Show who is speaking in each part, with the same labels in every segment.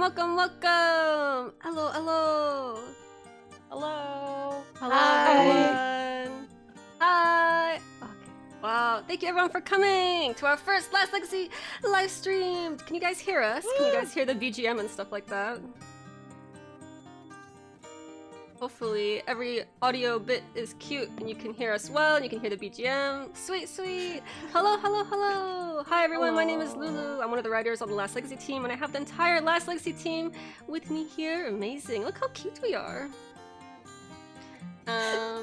Speaker 1: welcome! Hello.
Speaker 2: Hello.
Speaker 1: Everyone. Hi. Okay. Wow. Thank you everyone for coming to our first Last Legacy live stream. Can you guys hear us? Can you guys hear the BGM and stuff like that? Hopefully every audio bit is cute and you can hear us well and you can hear the BGM. Sweet. Hello. Hi everyone, my name is Lulu. I'm one of the writers on the Last Legacy team and I have the entire Last Legacy team with me here. Amazing. Look how cute we are. But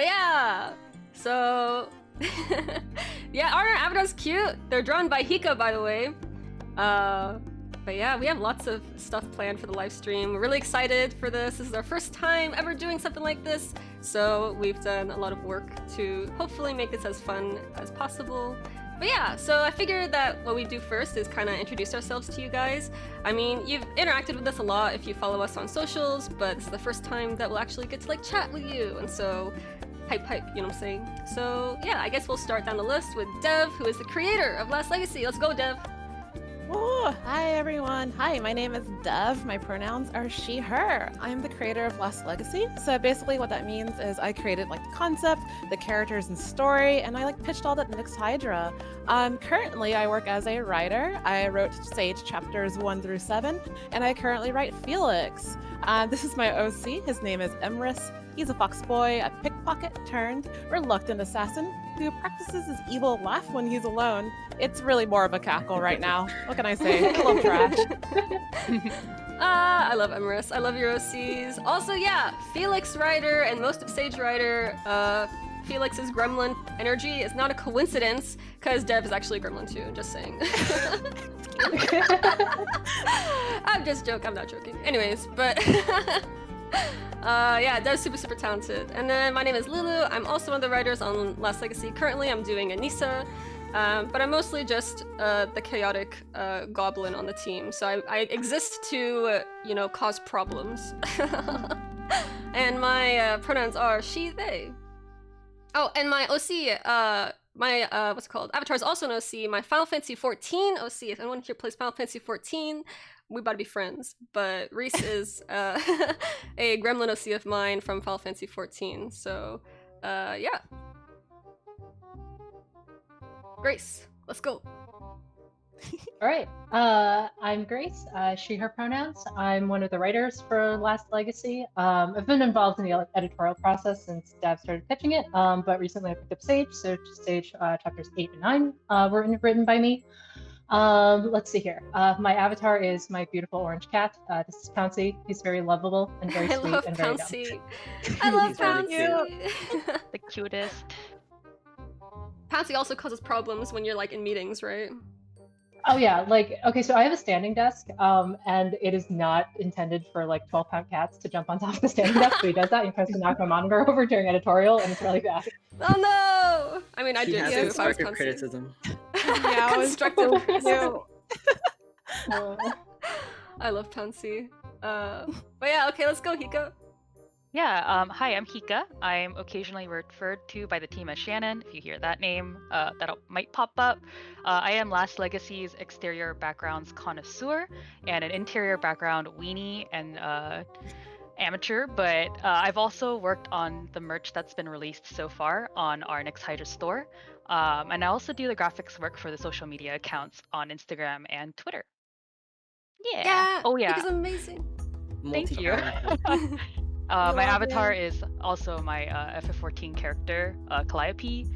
Speaker 1: yeah, so yeah, our avatar's cute. They're drawn by Hika, by the way. But yeah, we have lots of stuff planned for the live stream. We're really excited for this. This is our first time ever doing something like this, so we've done a lot of work to hopefully make this as fun as possible. But yeah, so I figured that what we do first is kind of introduce ourselves to you guys. I mean, you've interacted with us a lot if you follow us on socials, but this is the first time that we'll actually get to like chat with you, and so hype, you know what I'm saying? So yeah, I guess we'll start down the list with Dev, who is the creator of Last Legacy. Let's go, Dev.
Speaker 2: Oh, hi everyone. Hi, my name is Dev. My pronouns are she, her. I'm the creator of Last Legacy. So basically what that means is I created like the concept, the characters and story, and I like pitched all that to Nyx Hydra. Currently I work as a writer. I wrote Sage chapters 1 through 7, and I currently write Felix. This is my OC. His name is Emrys. He's a fox boy, a pickpocket turned reluctant assassin who practices his evil laugh when he's alone. It's really more of a cackle right now. What can I say? I love trash.
Speaker 1: I love Emrys. I love your OCs. Also, yeah, Felix writer and most of Sage writer. Felix's gremlin energy is not a coincidence, because Dev is actually a gremlin too, just saying. I'm just joking, I'm not joking. Anyways, but yeah, Dev's super talented. And then my name is Lulu. I'm also one of the writers on Last Legacy. Currently I'm doing Anissa, but I'm mostly just the chaotic goblin on the team. So I exist to, you know, cause problems. And my pronouns are she, they. Oh, and my OC, my what's it called? Avatar is also an OC. My Final Fantasy 14 OC. If anyone here plays Final Fantasy 14, we about to be friends. But Reese is a gremlin OC of mine from Final Fantasy 14. So, yeah. Grace, let's go.
Speaker 3: All right. I'm Grace. She, her pronouns. I'm one of the writers for Last Legacy. I've been involved in the editorial process since Dev started pitching it, but recently I picked up Sage, so Sage chapters 8 and 9 were written by me. Let's see here. My avatar is my beautiful orange cat. This is Pouncy. He's very lovable and very sweet and very dumb.
Speaker 1: I love Pouncy.
Speaker 4: Really the cutest.
Speaker 1: Pouncy also causes problems when you're like in meetings, right?
Speaker 3: Oh yeah, like, okay, so I have a standing desk, and it is not intended for like 12-pound cats to jump on top of the standing desk, so he does that and tries to knock my monitor over during editorial, and it's really bad.
Speaker 1: Oh no! I mean, I do too.
Speaker 5: Constructive criticism.
Speaker 2: Yeah,
Speaker 1: constructive criticism.
Speaker 3: Uh,
Speaker 1: I love Pouncy. But yeah, okay, let's go, Hika.
Speaker 4: Yeah, hi, I'm Hika. I'm occasionally referred to by the team as Shannon, if you hear that name, that might pop up. I am Last Legacy's exterior backgrounds connoisseur and an interior background weenie and amateur, but I've also worked on the merch that's been released so far on our Nyx Hydra store. And I also do the graphics work for the social media accounts on Instagram and Twitter. Yeah. Oh yeah.
Speaker 1: Hika's amazing.
Speaker 4: Thank you. My avatar is also my FF14 character, Calliope.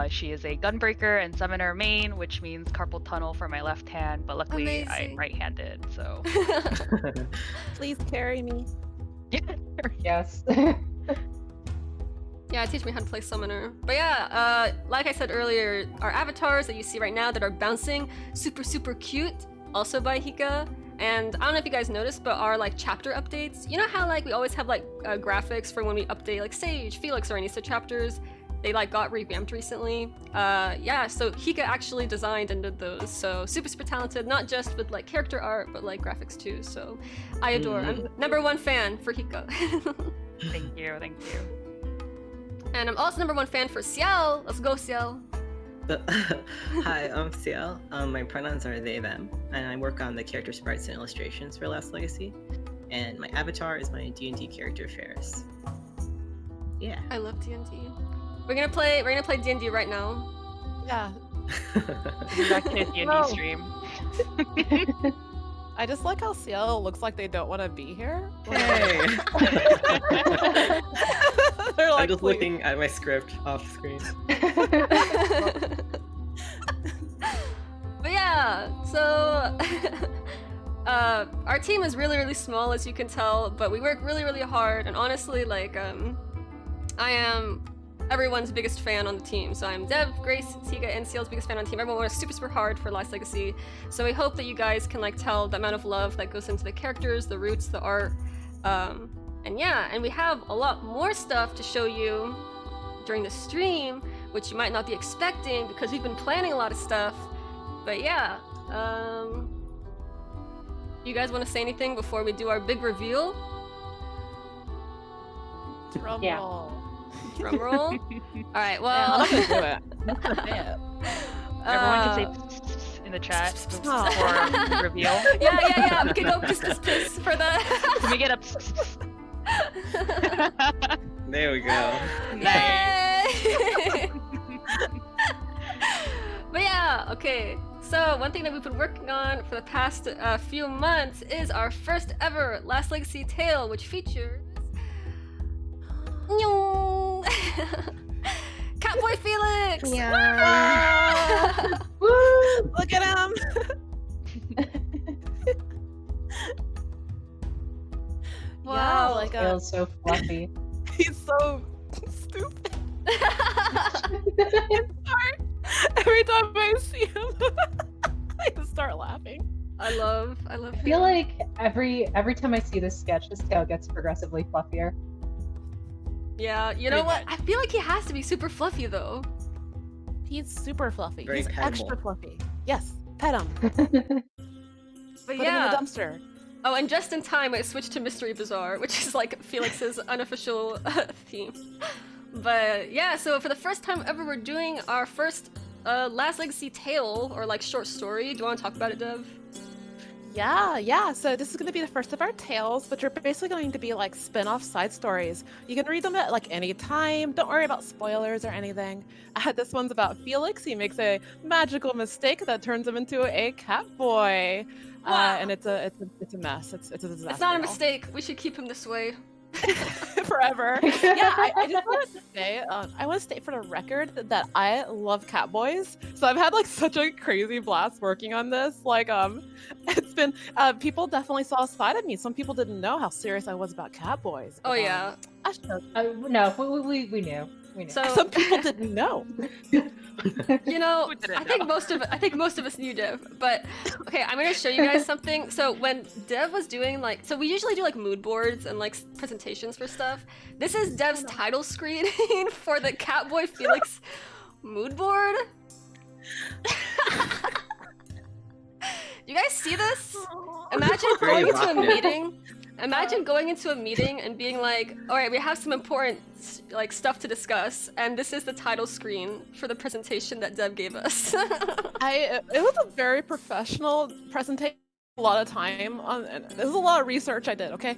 Speaker 4: She is a gunbreaker and summoner main, which means carpal tunnel for my left hand, but luckily I'm right-handed, so...
Speaker 2: Please carry me.
Speaker 3: yes.
Speaker 1: Yeah, teach me how to play summoner. But yeah, like I said earlier, our avatars that you see right now that are bouncing, super cute, also by Hika. And I don't know if you guys noticed, but our like chapter updates, you know how like we always have like graphics for when we update like Sage, Felix, or Anissa chapters? They like got revamped recently. Yeah, so Hika actually designed and did those. So super talented, not just with like character art, but like graphics too. So I adore. I'm #1 fan for Hika.
Speaker 4: Thank you.
Speaker 1: And I'm also #1 fan for Xiao. Let's go, Xiao.
Speaker 5: Hi, I'm Ciel. My pronouns are they, them, and I work on the character sprites and illustrations for Last Legacy. And my avatar is my D&D character, Ferris. Yeah.
Speaker 1: I love D&D. We're gonna play D&D right now.
Speaker 2: Yeah.
Speaker 4: We're back in a D&D
Speaker 2: No.
Speaker 4: stream.
Speaker 2: I just like how Ciel looks like they don't want to be here.
Speaker 5: Hey!
Speaker 2: They're like,
Speaker 5: I'm just
Speaker 2: "Please."
Speaker 5: looking at my script off screen.
Speaker 1: But yeah, so our team is really small, as you can tell, but we work really hard. And honestly, like I am everyone's biggest fan on the team. So I'm Dev, Grace, Tiga, and Ciel's biggest fan on the team. Everyone works super hard for Last Legacy. So we hope that you guys can like tell the amount of love that goes into the characters, the roots, the art. And yeah, and we have a lot more stuff to show you during the stream, which you might not be expecting because we've been planning a lot of stuff. But yeah, you guys want to say anything before we do our big reveal?
Speaker 2: Drum
Speaker 3: Yeah.
Speaker 2: roll.
Speaker 1: Drum roll. All right.
Speaker 2: Yeah,
Speaker 1: Well,
Speaker 2: I'm not gonna do it. I'm not gonna say it.
Speaker 4: Everyone can say
Speaker 1: uh,
Speaker 4: in the chat
Speaker 2: Oh.
Speaker 4: before reveal.
Speaker 1: Yeah. We can go piss for the.
Speaker 4: Can we get a
Speaker 5: There we go.
Speaker 4: Nice.
Speaker 1: Yay! But yeah, okay. So one thing that we've been working on for the past few months is our first ever Last Legacy tale, which features Catboy Felix.
Speaker 3: Woo!
Speaker 2: Look at him.
Speaker 1: Wow.
Speaker 2: Yeah, like
Speaker 3: Feels so fluffy.
Speaker 2: he's so stupid. Every time I see him, I just start laughing.
Speaker 1: I love.
Speaker 3: I feel
Speaker 1: him.
Speaker 3: like every time I see this sketch, this tail gets progressively fluffier.
Speaker 1: Yeah, you know
Speaker 2: Pretty
Speaker 1: what?
Speaker 2: much.
Speaker 1: I feel like he has to be super fluffy though.
Speaker 2: He's super fluffy.
Speaker 5: Very
Speaker 2: He's
Speaker 5: pettable.
Speaker 2: extra fluffy. Yes, pet him.
Speaker 1: But
Speaker 2: Put him in
Speaker 1: yeah.
Speaker 2: the dumpster.
Speaker 1: Oh, and just in time, I switched to Mystery Bazaar, which is like Felix's unofficial theme. But yeah, so for the first time ever, we're doing our first Last Legacy tale, or like short story. Do you want to talk about it, Dev?
Speaker 2: Yeah. So this is going to be the first of our tales, which are basically going to be like spin-off side stories. You can read them at like any time. Don't worry about spoilers or anything. This one's about Felix. He makes a magical mistake that turns him into a cat boy,
Speaker 1: Wow.
Speaker 2: and it's a mess. It's a disaster.
Speaker 1: It's not a
Speaker 2: now.
Speaker 1: mistake. We should keep him this way.
Speaker 2: Forever. Yeah, I just wanted to say, I want to state for the record that I love Catboys. So I've had like such a crazy blast working on this. Like, it's been people definitely saw a side of me. Some people didn't know how serious I was about Catboys.
Speaker 1: Oh yeah.
Speaker 2: I should.
Speaker 3: No, we knew. We knew.
Speaker 1: So
Speaker 2: Some people didn't know.
Speaker 1: you know,
Speaker 4: Who didn't
Speaker 1: I think
Speaker 4: know?
Speaker 1: most of us knew Dev. But okay, I'm gonna show you guys something. So when Dev was doing like, so we usually do like mood boards and like presentations for stuff. This is Dev's title screen for the Catboy Felix mood board. You guys see this? Imagine
Speaker 5: Very
Speaker 1: going into a
Speaker 5: evocative.
Speaker 1: meeting. Imagine going into a meeting and being like, all right, we have some important like stuff to discuss, and this is the title screen for the presentation that Dev gave us.
Speaker 2: It was a very professional presentation. A lot of time on, and there's a lot of research I did. Okay,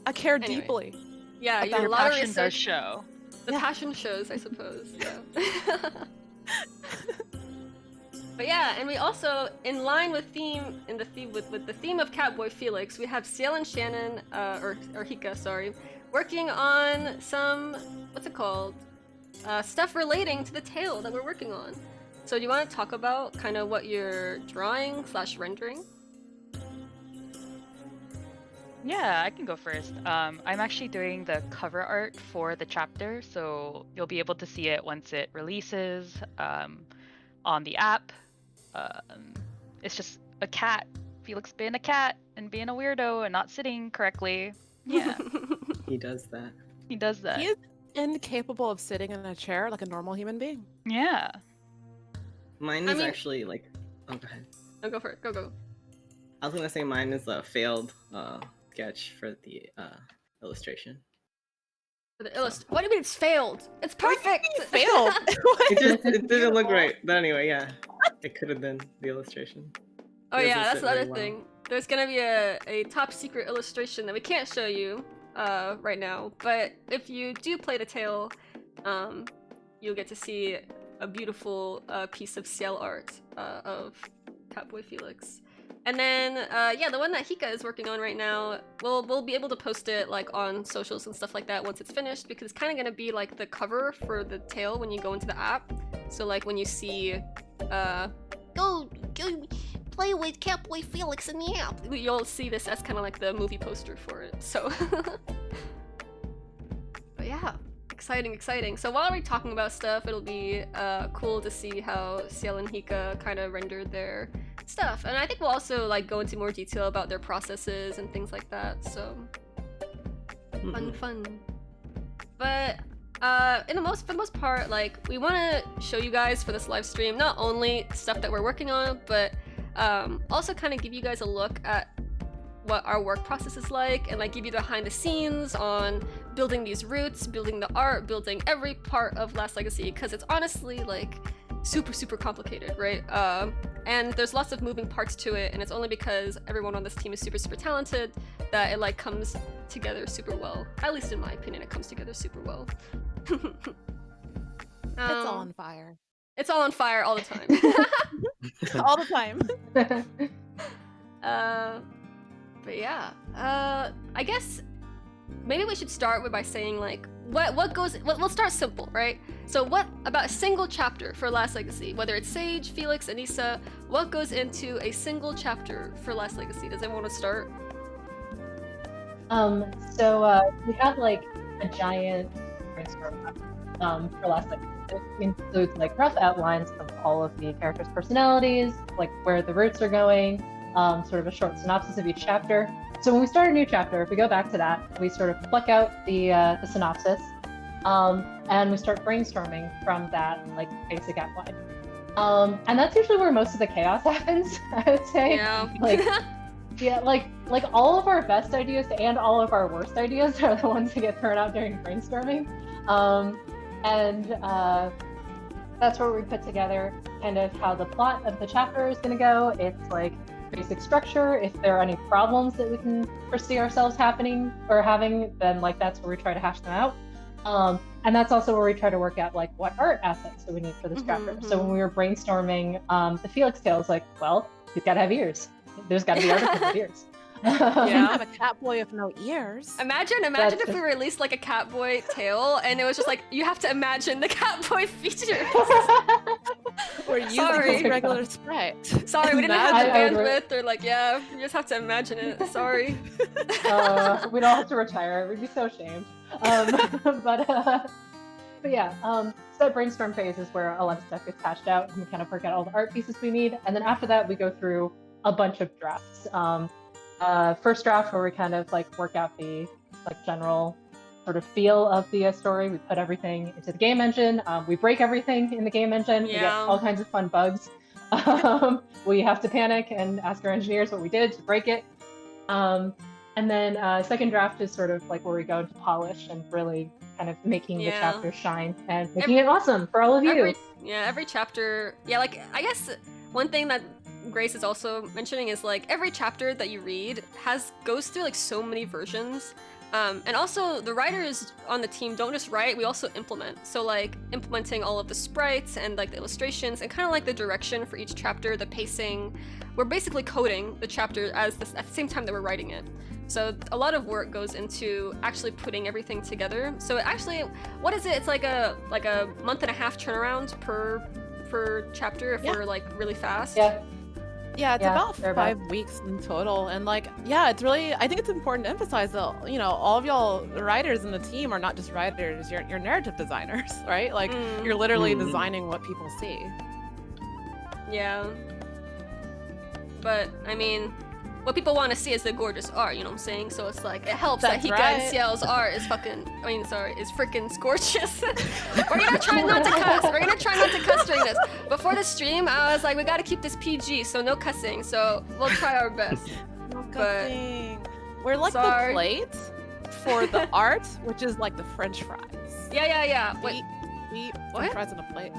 Speaker 2: I care
Speaker 1: Anyway.
Speaker 2: deeply.
Speaker 1: Yeah, you
Speaker 2: About
Speaker 1: did a
Speaker 4: Your
Speaker 1: lot of
Speaker 4: passion does
Speaker 1: research.
Speaker 4: show.
Speaker 1: The
Speaker 2: Yeah.
Speaker 1: passion shows, I suppose. Yeah. But yeah, and we also, in line with with the theme of Catboy Felix, we have Ciel and Shannon, or Hika, sorry, working on some, what's it called? Stuff relating to the tale that we're working on. So do you want to talk about kind of what you're drawing / rendering?
Speaker 4: Yeah, I can go first. I'm actually doing the cover art for the chapter, so you'll be able to see it once it releases on the app. It's just a cat. Felix being a cat and being a weirdo and not sitting correctly. Yeah,
Speaker 5: He does that.
Speaker 4: he does that.
Speaker 2: He is incapable of sitting in a chair like a normal human being.
Speaker 4: Yeah.
Speaker 5: Mine
Speaker 1: I
Speaker 5: is
Speaker 1: mean-
Speaker 5: actually like. Oh, go ahead.
Speaker 1: Oh, go for it. Go.
Speaker 5: I was gonna say mine is a failed sketch for the illustration.
Speaker 1: For the What do you mean it's failed? It's perfect.
Speaker 2: Failed.
Speaker 5: It didn't look right. But anyway, yeah, it could have been the illustration.
Speaker 1: Oh
Speaker 5: It
Speaker 1: yeah,
Speaker 5: doesn't
Speaker 1: that's
Speaker 5: sit
Speaker 1: the other
Speaker 5: very well.
Speaker 1: thing. There's gonna be a top secret illustration that we can't show you right now, but if you do play the tale, you'll get to see a beautiful piece of sail art of Catboy Felix. And then yeah, the one that Hika is working on right now, we'll be able to post it like on socials and stuff like that once it's finished, because it's kind of gonna be like the cover for the tale when you go into the app. So like when you see go play with Catboy Felix in the app, you'll see this as kind of like the movie poster for it. So but yeah, exciting. So while we're talking about stuff, it'll be cool to see how Ciel and Hika kind of rendered their stuff, and I think we'll also like go into more detail about their processes and things like that. So fun. But for the most part, like, we want to show you guys for this live stream not only stuff that we're working on, but also kind of give you guys a look at what our work process is like, and like give you the behind the scenes on building these routes, building the art, building every part of Last Legacy, because it's honestly like super complicated, right? And there's lots of moving parts to it, and it's only because everyone on this team is super talented that it like comes together super well. At least in my opinion, it comes together super well.
Speaker 2: It's all on fire.
Speaker 1: It's all on fire all the time.
Speaker 2: All the time.
Speaker 1: But yeah, I guess maybe we should start by saying like we'll start simple, right? So what about a single chapter for Last Legacy? Whether it's Sage, Felix, Anissa, what goes into a single chapter for Last Legacy? Does anyone want to start?
Speaker 3: So we have like a giant brainstorm for Last Legacy. It includes like rough outlines of all of the characters' personalities, like where the routes are going, sort of a short synopsis of each chapter. So when we start a new chapter, if we go back to that, we sort of pluck out the synopsis, and we start brainstorming from that like basic outline. And that's usually where most of the chaos happens, I would say.
Speaker 1: Yeah.
Speaker 3: Like, yeah, like all of our best ideas and all of our worst ideas are the ones that get thrown out during brainstorming. And that's where we put together kind of how the plot of the chapter is going to go. It's like basic structure. If there are any problems that we can foresee ourselves happening or having, then like that's where we try to hash them out. And that's also where we try to work out like what art assets do we need for this chapter. So when we were brainstorming the Felix tale, it's like, well, he's got to have ears. There's got to be articles with ears.
Speaker 2: Yeah, have a Catboy with no ears.
Speaker 1: Imagine if we released like a Catboy tale and it was just like you have to imagine the Catboy features.
Speaker 2: Or use it as regular sprite.
Speaker 1: Sorry, we didn't have the bandwidth, or like, yeah, you just have to imagine it. Sorry.
Speaker 3: We'd all have to retire. We'd be so ashamed. But yeah, so that brainstorm phase is where a lot of stuff gets hashed out, and we kind of work out all the art pieces we need. And then after that, we go through a bunch of drafts. First draft where we kind of like work out the like general sort of feel of the story. We put everything into the game engine. We break everything in the game engine.
Speaker 1: Yeah.
Speaker 3: We get all kinds of fun bugs. We have to panic and ask our engineers what we did to break it. And then second draft is sort of like where we go into polish and really kind of making the chapter shine and making it awesome for all of you.
Speaker 1: Every chapter. Yeah, like I guess one thing that Grace is also mentioning is like every chapter that you read goes through like so many versions, and also the writers on the team don't just write, we also implement. So like implementing all of the sprites and like the illustrations and kind of like the direction for each chapter, the pacing. We're basically coding the chapter at the same time that we're writing it. So a lot of work goes into actually putting everything together. So actually, what is it? It's like a month and a half turnaround per chapter if we're like really fast.
Speaker 2: Yeah, it's about 5 weeks in total. And like, yeah, it's really, I think it's important to emphasize that, you know, all of y'all writers in the team are not just writers, you're narrative designers, right? Like you're literally designing what people see.
Speaker 1: Yeah. But I mean, what people want to see is the gorgeous art, you know what I'm saying? So it's like, it helps that Hika and Ciel's art is freaking gorgeous. We're gonna try not to cuss. We're gonna try not to cuss during this. Before the stream, I was like, we gotta keep this PG, so no cussing. So we'll try our best.
Speaker 2: No cussing. We're like the plates for the art, which is like the French fries.
Speaker 1: Yeah. Wait,
Speaker 2: Eat
Speaker 1: What?
Speaker 2: French fries on a plate.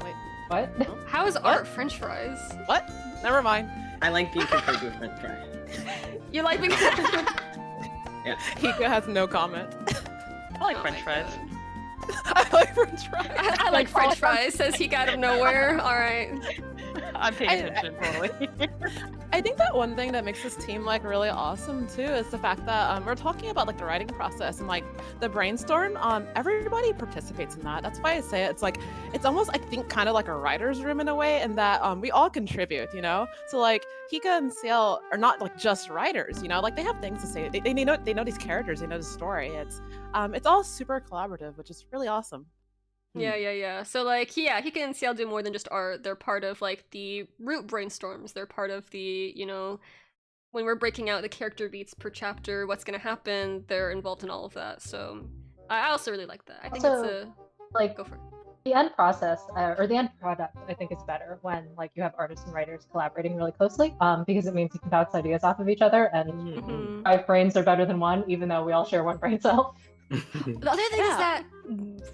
Speaker 2: Wait,
Speaker 3: What?
Speaker 1: how is art French fries?
Speaker 2: what? Never mind.
Speaker 5: I like being compared to a French fry.
Speaker 1: You like being
Speaker 5: Yeah.
Speaker 2: Hika has no comment.
Speaker 4: I like
Speaker 1: Oh
Speaker 4: French
Speaker 1: my
Speaker 4: fries.
Speaker 2: I like French fries.
Speaker 1: I like French fries, says he got out of nowhere. Alright.
Speaker 4: I'm paying attention totally.
Speaker 2: I think that one thing that makes this team like really awesome too is the fact that we're talking about like the writing process and like the brainstorm. Everybody participates in that. That's why I say it's like it's almost I think kind of like a writer's room in a way, in that we all contribute, you know. So like Hika and Ciel are not like just writers, you know. Like they have things to say. They know these characters. They know the story. It's all super collaborative, which is really awesome.
Speaker 1: Yeah. So like, Hika and Ciel do more than just art. They're part of like the root brainstorms. They're part of the, when we're breaking out the character beats per chapter, what's gonna happen. They're involved in all of that. So I also really like that. I think
Speaker 3: Also,
Speaker 1: it's
Speaker 3: Like
Speaker 1: go for it.
Speaker 3: the end process or the end product, I think is better when like you have artists and writers collaborating really closely, because it means you can bounce ideas off of each other, and
Speaker 1: Mhm.
Speaker 3: 5 brains are better than 1, even though we all share 1 brain cell.
Speaker 1: The other thing is that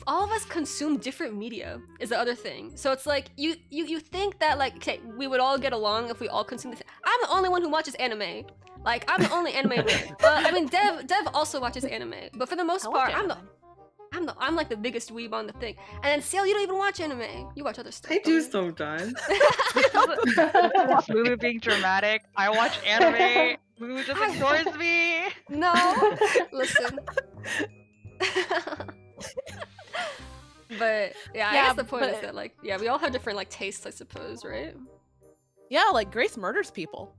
Speaker 1: all of us consume different media is the other thing. So it's like you think that like, okay, we would all get along if we all consume the same. I'm the only one who watches anime. Like I'm the only anime nerd. But I mean Dev also watches anime. But for the most part, I'm like the biggest weeb on the thing. And then Ciel, you don't even watch anime. You watch other stuff.
Speaker 5: I do
Speaker 1: don't
Speaker 5: sometimes.
Speaker 4: Lulu being dramatic. I watch anime. Lulu just ignores me.
Speaker 1: you? No. Listen. But yeah, I guess the point is that like, yeah, we all have different like tastes, I suppose, right?
Speaker 2: Yeah, like Grace murders people.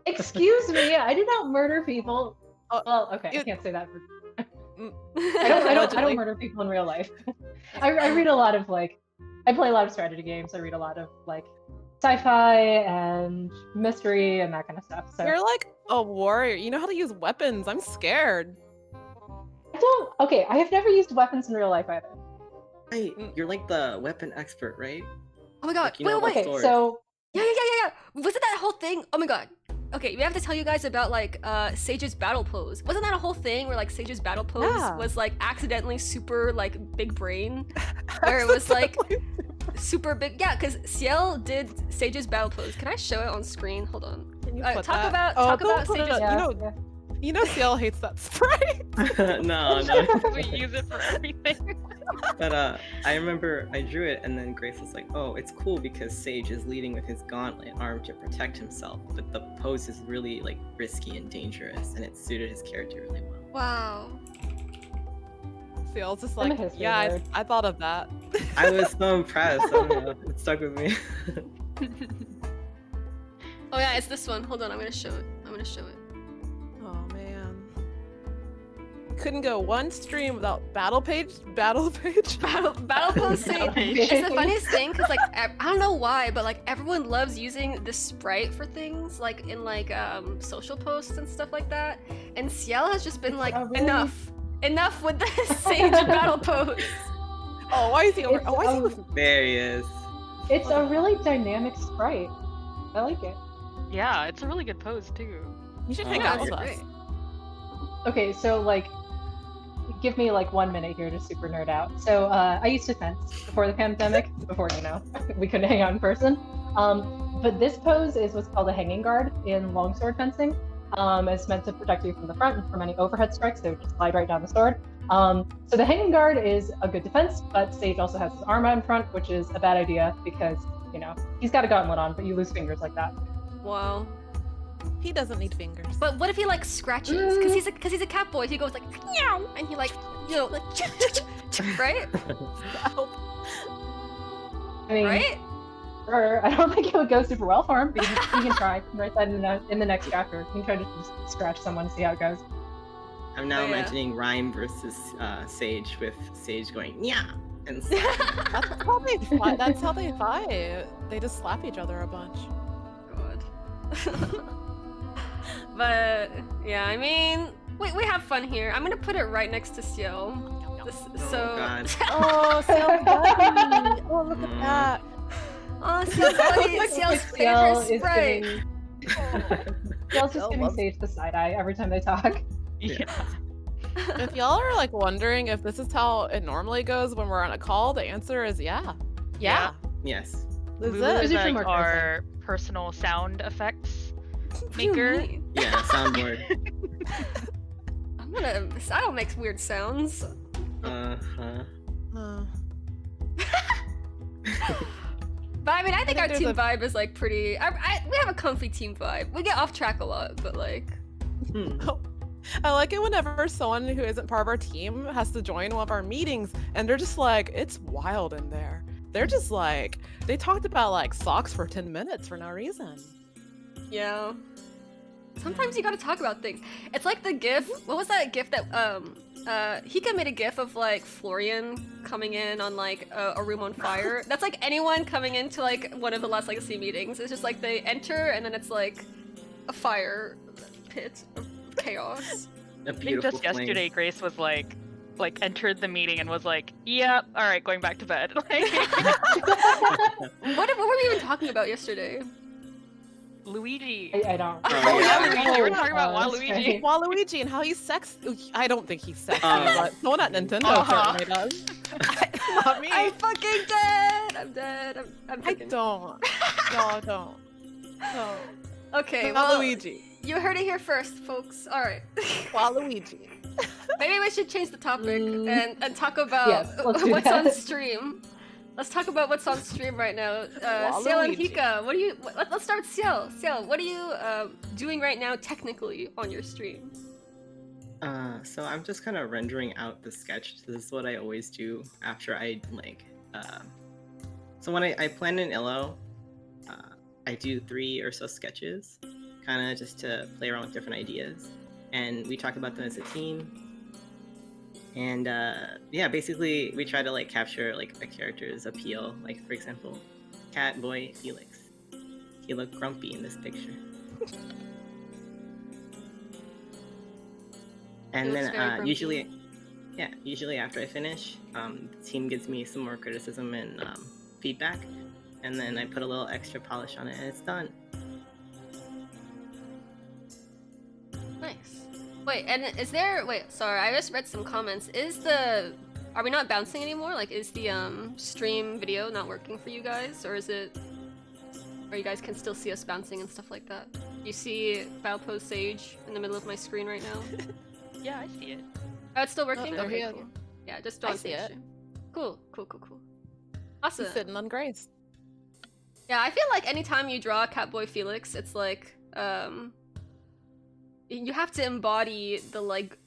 Speaker 3: Excuse me, I did not murder people.
Speaker 2: Oh,
Speaker 3: Well, okay, I
Speaker 2: you-
Speaker 3: can't say that.
Speaker 2: Mm.
Speaker 3: I don't
Speaker 2: Allegedly.
Speaker 3: murder people in real life. I read a lot of like, I play a lot of strategy games. I read a lot of like sci-fi and mystery and that kind of stuff. So
Speaker 2: You're like a warrior. You know how to use weapons. I'm scared.
Speaker 3: Okay, I have never used weapons in real life either.
Speaker 5: Hey, you're like the weapon expert, right?
Speaker 1: Oh my god,
Speaker 5: Like, you know
Speaker 1: wait.
Speaker 5: about
Speaker 3: Okay,
Speaker 5: swords.
Speaker 3: so
Speaker 1: Yeah. Wasn't that whole thing? Oh my god. Okay, we have to tell you guys about like Sage's battle pose. Wasn't that a whole thing where like Sage's battle pose
Speaker 2: Yeah.
Speaker 1: was like accidentally super like big brain? Where it was like super big. Yeah, because Ciel did Sage's battle pose. Can I show it on screen? Hold on.
Speaker 2: Can you
Speaker 1: Talk
Speaker 2: put that?
Speaker 1: about
Speaker 2: don't put
Speaker 1: Sage's.
Speaker 2: it up. You know Ciel hates that spray.
Speaker 5: no.
Speaker 4: We use it for everything.
Speaker 5: But I remember I drew it, and then Grace was like, "Oh, it's cool because Sage is leading with his gauntlet armed to protect himself, but the pose is really like risky and dangerous, and it suited his character really well."
Speaker 1: Wow.
Speaker 2: Ciel's just
Speaker 3: I'm a
Speaker 2: like,
Speaker 3: history
Speaker 2: yeah,
Speaker 3: nerd.
Speaker 2: I thought of that.
Speaker 5: I was so impressed. I don't know, it stuck with me.
Speaker 1: Oh yeah, it's this one. Hold on, I'm gonna show it.
Speaker 2: Oh man. Couldn't go one stream without battle page.
Speaker 1: Battle pose Sage. It's the funniest thing because like I don't know why, but like everyone loves using this sprite for things like in like social posts and stuff like that. And Ciel has just been like,
Speaker 3: Oh, really?
Speaker 1: enough with the Sage battle pose.
Speaker 2: Oh, why is he over?
Speaker 3: It's,
Speaker 2: Oh, why is he
Speaker 3: um,
Speaker 2: with?
Speaker 5: There he is.
Speaker 3: it's a really dynamic sprite. I like it.
Speaker 4: Yeah, it's a really good pose too.
Speaker 2: You should
Speaker 5: Oh,
Speaker 2: hang
Speaker 1: Yeah,
Speaker 2: out
Speaker 1: it's
Speaker 2: with us.
Speaker 1: great.
Speaker 3: Okay, so like, give me like 1 minute here to super nerd out. So I used to fence before the pandemic, before we couldn't hang out in person. But this pose is what's called a hanging guard in longsword fencing. It's meant to protect you from the front and from any overhead strikes. They would just slide right down the sword. So the hanging guard is a good defense, but Sage also has his arm out in front, which is a bad idea because he's got a gauntlet on, but you lose fingers like that.
Speaker 1: Wow.
Speaker 2: He doesn't need fingers.
Speaker 1: But what if he like scratches? Because he's a cat boy. He goes like meow, and he like like right,
Speaker 3: I mean,
Speaker 1: right.
Speaker 3: or I don't think it would go super well for him, but he can try. Write that in the next chapter. He can try to just scratch someone, see how it goes.
Speaker 5: I'm now
Speaker 1: Oh, yeah.
Speaker 5: imagining Rhyme versus Sage, with Sage going yeah and
Speaker 2: That's how they fight. They just slap each other a bunch.
Speaker 1: God. But yeah, I mean, we have fun here. I'm gonna put it right next to Ciel. So.
Speaker 5: God.
Speaker 2: Oh, Ciel's buddy. Oh, look
Speaker 5: Mm.
Speaker 2: at that.
Speaker 1: Oh, Ciel's buddy. Ciel's
Speaker 3: Ciel
Speaker 1: favorite
Speaker 3: is
Speaker 1: sprite.
Speaker 3: Ciel's just
Speaker 2: Ciel
Speaker 3: giving
Speaker 2: loves-
Speaker 3: Sage the side eye every time they talk.
Speaker 4: Yeah.
Speaker 2: If y'all are like wondering if this is how it normally goes when we're on a call, the answer is yeah. Yeah.
Speaker 5: Yes.
Speaker 2: This is
Speaker 4: Lulu
Speaker 2: it.
Speaker 4: is
Speaker 3: Those are some
Speaker 4: like
Speaker 3: more
Speaker 4: our personal sound effects
Speaker 1: What do you
Speaker 4: maker.
Speaker 1: mean?
Speaker 5: Yeah, soundboard.
Speaker 1: I don't make weird sounds.
Speaker 5: Uh-huh.
Speaker 2: Uh,
Speaker 1: But I mean, I think our
Speaker 2: there's
Speaker 1: team
Speaker 2: a-
Speaker 1: vibe is like pretty. We have a comfy team vibe. We get off track a lot, but like,
Speaker 5: Hmm.
Speaker 2: I like it whenever someone who isn't part of our team has to join one of our meetings and they're just like, it's wild in there. They're just like, they talked about like socks for 10 minutes for no reason.
Speaker 1: yeah. Sometimes you gotta talk about things. It's like the gif. What was that gif that Hika made a gif of like Florian coming in on like a room on fire. That's like anyone coming into like one of the Last Legacy meetings. It's just like they enter and then it's like a fire pit of chaos.
Speaker 5: A
Speaker 4: I think
Speaker 5: beautiful
Speaker 4: just
Speaker 5: flame.
Speaker 4: yesterday Grace was like entered the meeting and was like, "Yep, all right, going back to bed." Like,
Speaker 1: What were we even talking about yesterday?
Speaker 4: Luigi.
Speaker 3: I don't.
Speaker 5: Oh,
Speaker 4: yeah,
Speaker 5: yeah.
Speaker 4: Luigi. We're talking about
Speaker 3: that's
Speaker 4: Waluigi.
Speaker 3: right.
Speaker 2: Waluigi and how he's I don't think he's sexy,
Speaker 5: Uh,
Speaker 2: but someone at Nintendo
Speaker 4: Uh-huh.
Speaker 2: certainly does. Not me.
Speaker 1: I'm fucking dead. I'm dead. I'm
Speaker 2: I
Speaker 1: freaking...
Speaker 2: don't. No, don't. No.
Speaker 1: Okay, well,
Speaker 2: Waluigi.
Speaker 1: you heard it here first, folks. All right.
Speaker 2: Waluigi.
Speaker 1: Maybe we should change the topic
Speaker 3: Mm.
Speaker 1: and talk about
Speaker 3: Yes, let's do
Speaker 1: what's on
Speaker 3: that.
Speaker 1: stream. Let's talk about what's on stream right now. Ciel and
Speaker 2: Waluigi.
Speaker 1: Hika, what are you? Let's start with Ciel. Ciel, what are you doing right now technically on your stream?
Speaker 5: So I'm just kind of rendering out the sketch. This is what I always do after I like. So when I plan an illo, I do 3 or so sketches, kind of just to play around with different ideas, and we talk about them as a team. And yeah, basically we try to like capture like a character's appeal. Like for example, cat boy Felix. He looked grumpy in this picture. And
Speaker 1: looks
Speaker 5: then
Speaker 1: very grumpy.
Speaker 5: usually after I finish, the team gives me some more criticism and feedback, and then I put a little extra polish on it, and it's done.
Speaker 1: Nice. Wait, and is there? Wait, sorry, I just read some comments. Are we not bouncing anymore? Like, is the stream video not working for you guys, or is it? Or you guys can still see us bouncing and stuff like that? You see Valpo Sage in the middle of my screen right now?
Speaker 4: Yeah, I see it.
Speaker 1: Oh, it's still working?
Speaker 2: there he
Speaker 1: Okay,
Speaker 2: is.
Speaker 1: cool. Yeah, just
Speaker 2: I
Speaker 1: don't
Speaker 2: see it.
Speaker 1: Cool. Awesome.
Speaker 2: He's sitting on Grace.
Speaker 1: Yeah, I feel like anytime you draw Catboy Felix, it's like, you have to embody the, like,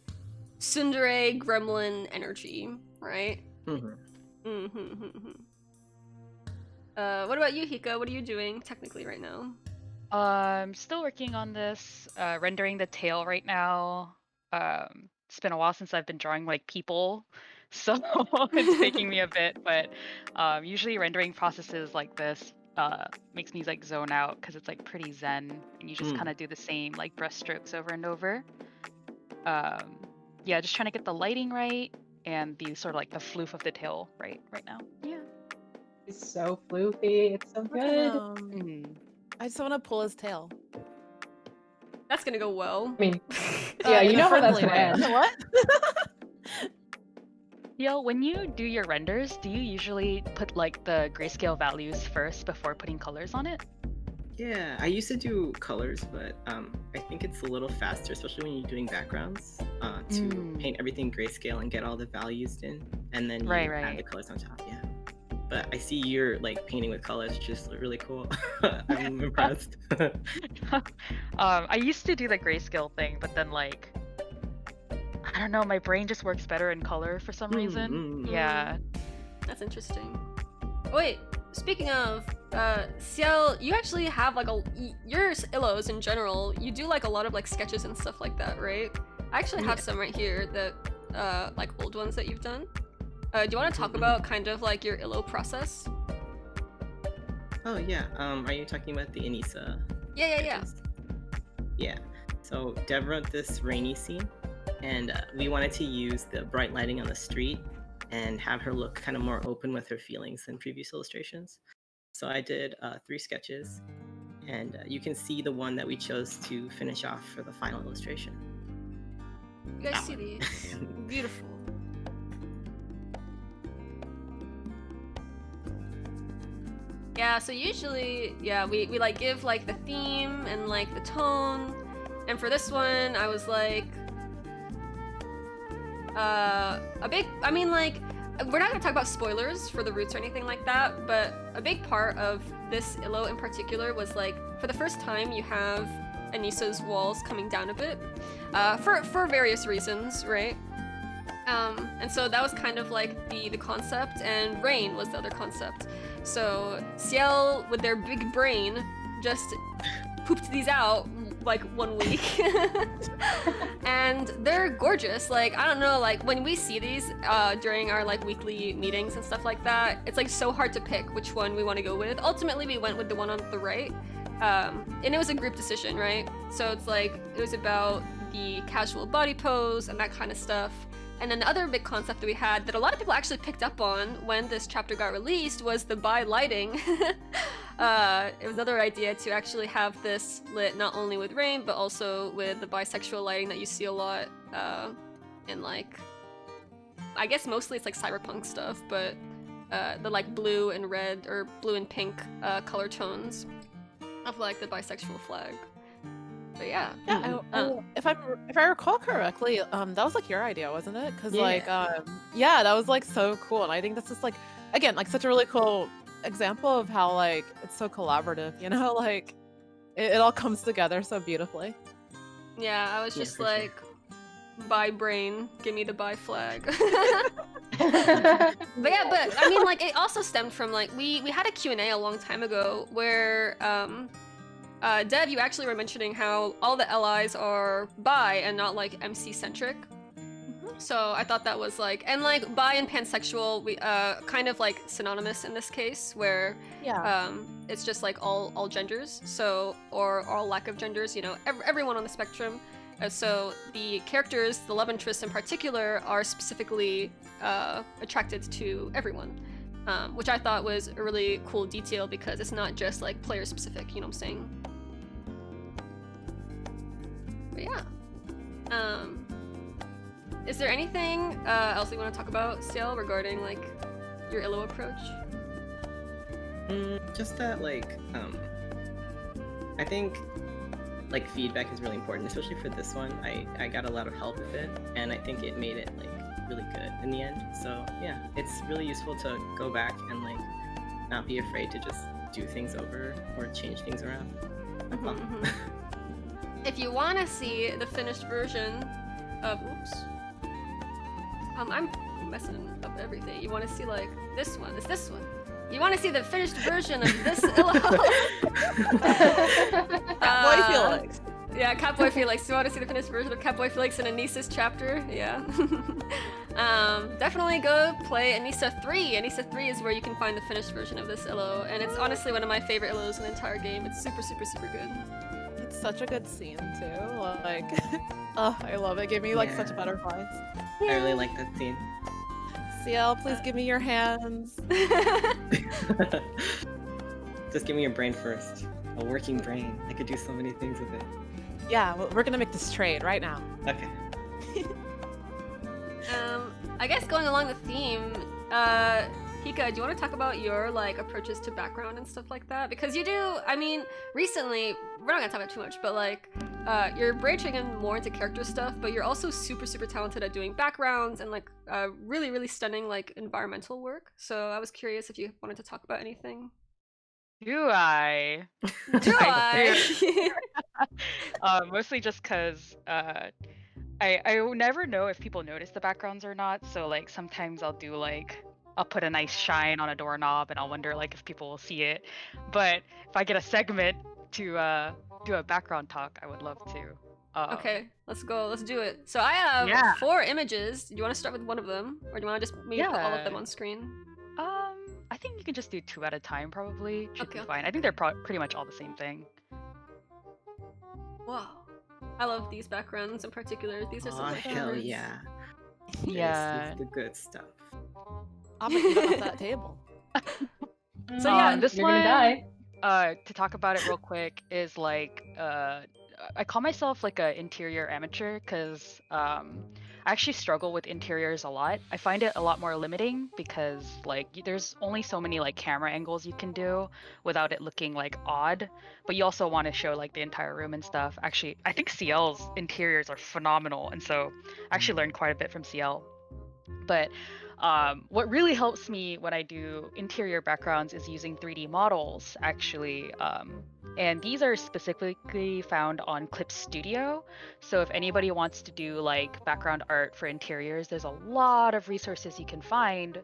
Speaker 1: tsundere gremlin energy, right?
Speaker 5: Mm-hmm.
Speaker 1: What about you, Hika? What are you doing technically right now?
Speaker 4: I'm still working on this, rendering the tail right now. It's been a while since I've been drawing like people, so it's taking me a bit. But usually rendering processes like this makes me like zone out because it's like pretty zen, and you just kind of do the same like brush strokes over and over. Yeah, just trying to get the lighting right and the sort of like the floof of the tail right now. Yeah.
Speaker 3: It's so floofy. It's so good.
Speaker 2: I just want to pull his tail.
Speaker 1: That's gonna go well.
Speaker 3: I mean, yeah, you
Speaker 2: in a
Speaker 3: know how that's
Speaker 2: friendly
Speaker 3: gonna
Speaker 2: way.
Speaker 3: end.
Speaker 2: What?
Speaker 4: Yo, when you do your renders, do you usually put like the grayscale values first before putting colors on it?
Speaker 5: Yeah, I used to do colors, but I think it's a little faster, especially when you're doing backgrounds, to paint everything grayscale and get all the values in, and then you add the colors on top. Yeah. But I see you're like painting with colors, which is really cool. I'm impressed.
Speaker 4: I used to do the grayscale thing, but then like, I don't know, my brain just works better in color for some reason. Yeah.
Speaker 1: That's interesting. Wait, speaking of, Ciel, you actually have like your illos in general, you do like a lot of like sketches and stuff like that, right? I actually have some right here that, like old ones that you've done. Do you want to talk about kind of like your illo process?
Speaker 5: Oh yeah, are you talking about the Anissa?
Speaker 1: Yeah.
Speaker 5: Yeah, so Dev wrote this rainy scene, and we wanted to use the bright lighting on the street and have her look kind of more open with her feelings than previous illustrations. So I did 3 sketches, and you can see the one that we chose to finish off for the final illustration.
Speaker 1: You guys
Speaker 5: That
Speaker 1: see
Speaker 5: one.
Speaker 1: these? Beautiful. Yeah, so usually, yeah, we like give like the theme and like the tone. And for this one, I was like, I mean, like, we're not gonna talk about spoilers for the roots or anything like that, but a big part of this Illo in particular was like, for the first time, you have Anissa's walls coming down a bit, for various reasons, right? And so that was kind of like the concept, and rain was the other concept. So Ciel, with their big brain, just pooped these out like 1 week. And they're gorgeous. Like, I don't know, like when we see these during our like weekly meetings and stuff like that, it's like so hard to pick which one we want to go with. Ultimately, we went with the one on the right. And it was a group decision, right? So it's like, it was about the casual body pose and that kind of stuff. And then the other big concept that we had that a lot of people actually picked up on when this chapter got released was the bi lighting. It was another idea to actually have this lit not only with rain, but also with the bisexual lighting that you see a lot in like, I guess mostly it's like cyberpunk stuff, but the like blue and red or blue and pink color tones of like the bisexual flag. But yeah.
Speaker 2: Yeah, if I recall correctly, that was like your idea, wasn't it? Because like, yeah, that was like so cool, and I think this is like, again, like such a really cool example of how like it's so collaborative, you know, like it all comes together so beautifully.
Speaker 1: Yeah, I was
Speaker 5: Yeah,
Speaker 1: just
Speaker 5: for sure.
Speaker 1: like, bi brain, give me the bi flag. But yeah, but I mean, like, it also stemmed from like we had a Q&A a long time ago where Dev, you actually were mentioning how all the allies are bi and not like MC centric. So I thought that was like, and like bi and pansexual, we kind of like synonymous in this case, where
Speaker 2: Yeah.
Speaker 1: it's just like all genders, so or all lack of genders, you know, everyone on the spectrum. So the characters, the love interests in particular, are specifically attracted to everyone, which I thought was a really cool detail because it's not just like player specific, you know what I'm saying? But yeah. Is there anything else you want to talk about, Ciel, regarding like your Illo approach?
Speaker 5: Just that, like, I think like feedback is really important, especially for this one. I got a lot of help with it, and I think it made it like really good in the end. So yeah, it's really useful to go back and like not be afraid to just do things over or change things around.
Speaker 1: If you want to see the finished version of, I'm messing up everything. You want to see like this one? It's this one. You want to see the finished version of this Illo?
Speaker 2: Boy Felix.
Speaker 1: Yeah, Catboy Felix. You want to see the finished version of Catboy Felix in Anissa's chapter? Yeah. Definitely go play Anissa 3. Anissa 3 is where you can find the finished version of this Illo, and it's honestly one of my favorite Illos in the entire game. It's super, super, super good.
Speaker 2: It's such a good scene too. Like, oh, I love it. It gave me like such
Speaker 5: Yeah.
Speaker 2: butterflies.
Speaker 5: I really like that scene.
Speaker 2: Ciel, please give me your hands.
Speaker 5: Just give me your brain first. A working brain. I could do so many things with it.
Speaker 2: Yeah, we're gonna make this trade right now.
Speaker 5: Okay.
Speaker 1: I guess going along the theme, Hika, do you want to talk about your like approaches to background and stuff like that? Because you do, I mean, recently, we're not gonna talk about too much, but like, you're branching in more into character stuff, but you're also super, super talented at doing backgrounds and like really, really stunning like environmental work. So I was curious if you wanted to talk about anything.
Speaker 4: Do I?
Speaker 1: Do I?
Speaker 4: Mostly just because I never know if people notice the backgrounds or not. So like sometimes I'll put a nice shine on a doorknob and I'll wonder like if people will see it. But if I get a segment to do a background talk, I would love to.
Speaker 1: Okay, let's go. Let's do it. So I have 4 images. Do you want to start with one of them, or do you want to just maybe put all of them on screen?
Speaker 4: I think you can just do 2 at a time probably. Should
Speaker 1: Okay,
Speaker 4: be fine. I think they're pretty much all the same thing.
Speaker 1: Wow. I love these backgrounds in particular. These are some
Speaker 5: Oh,
Speaker 1: of my
Speaker 5: hell
Speaker 1: favorites.
Speaker 5: yeah.
Speaker 4: Yeah.
Speaker 5: It's the good stuff.
Speaker 2: I'm gonna eat up off that table.
Speaker 1: So yeah,
Speaker 4: this
Speaker 3: You're
Speaker 4: one,
Speaker 3: gonna die.
Speaker 4: to talk about it real quick, is like I call myself like a interior amateur because I actually struggle with interiors a lot. I find it a lot more limiting because like there's only so many like camera angles you can do without it looking like odd. But you also want to show like the entire room and stuff. Actually, I think CL's interiors are phenomenal, and so I actually learned quite a bit from CL. But what really helps me when I do interior backgrounds is using 3D models, actually. And these are specifically found on Clip Studio. So if anybody wants to do like background art for interiors, there's a lot of resources you can find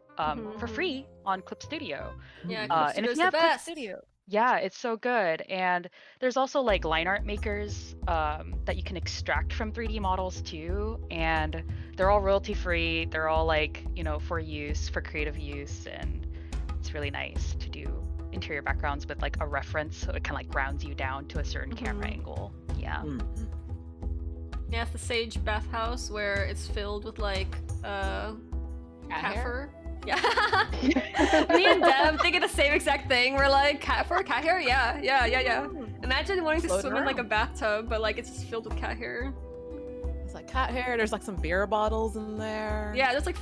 Speaker 4: for free on Clip Studio.
Speaker 1: Yeah,
Speaker 4: And if you have Clip Studio, yeah, it's so good. And there's also like line art makers that you can extract from 3D models too. And they're all royalty free. They're all like, you know, for use, for creative use. And it's really nice to do interior backgrounds with like a reference so it kind of like grounds you down to a certain camera angle. Yeah.
Speaker 1: Yeah, it's the Sage bathhouse where it's filled with like cat fur. Yeah. Me and Deb thinking the same exact thing. We're like, cat fur, cat hair? Yeah. Imagine wanting to swim in like a bathtub, but like it's just filled with cat hair.
Speaker 2: It's like cat hair, there's like some beer bottles in there.
Speaker 1: Yeah, just like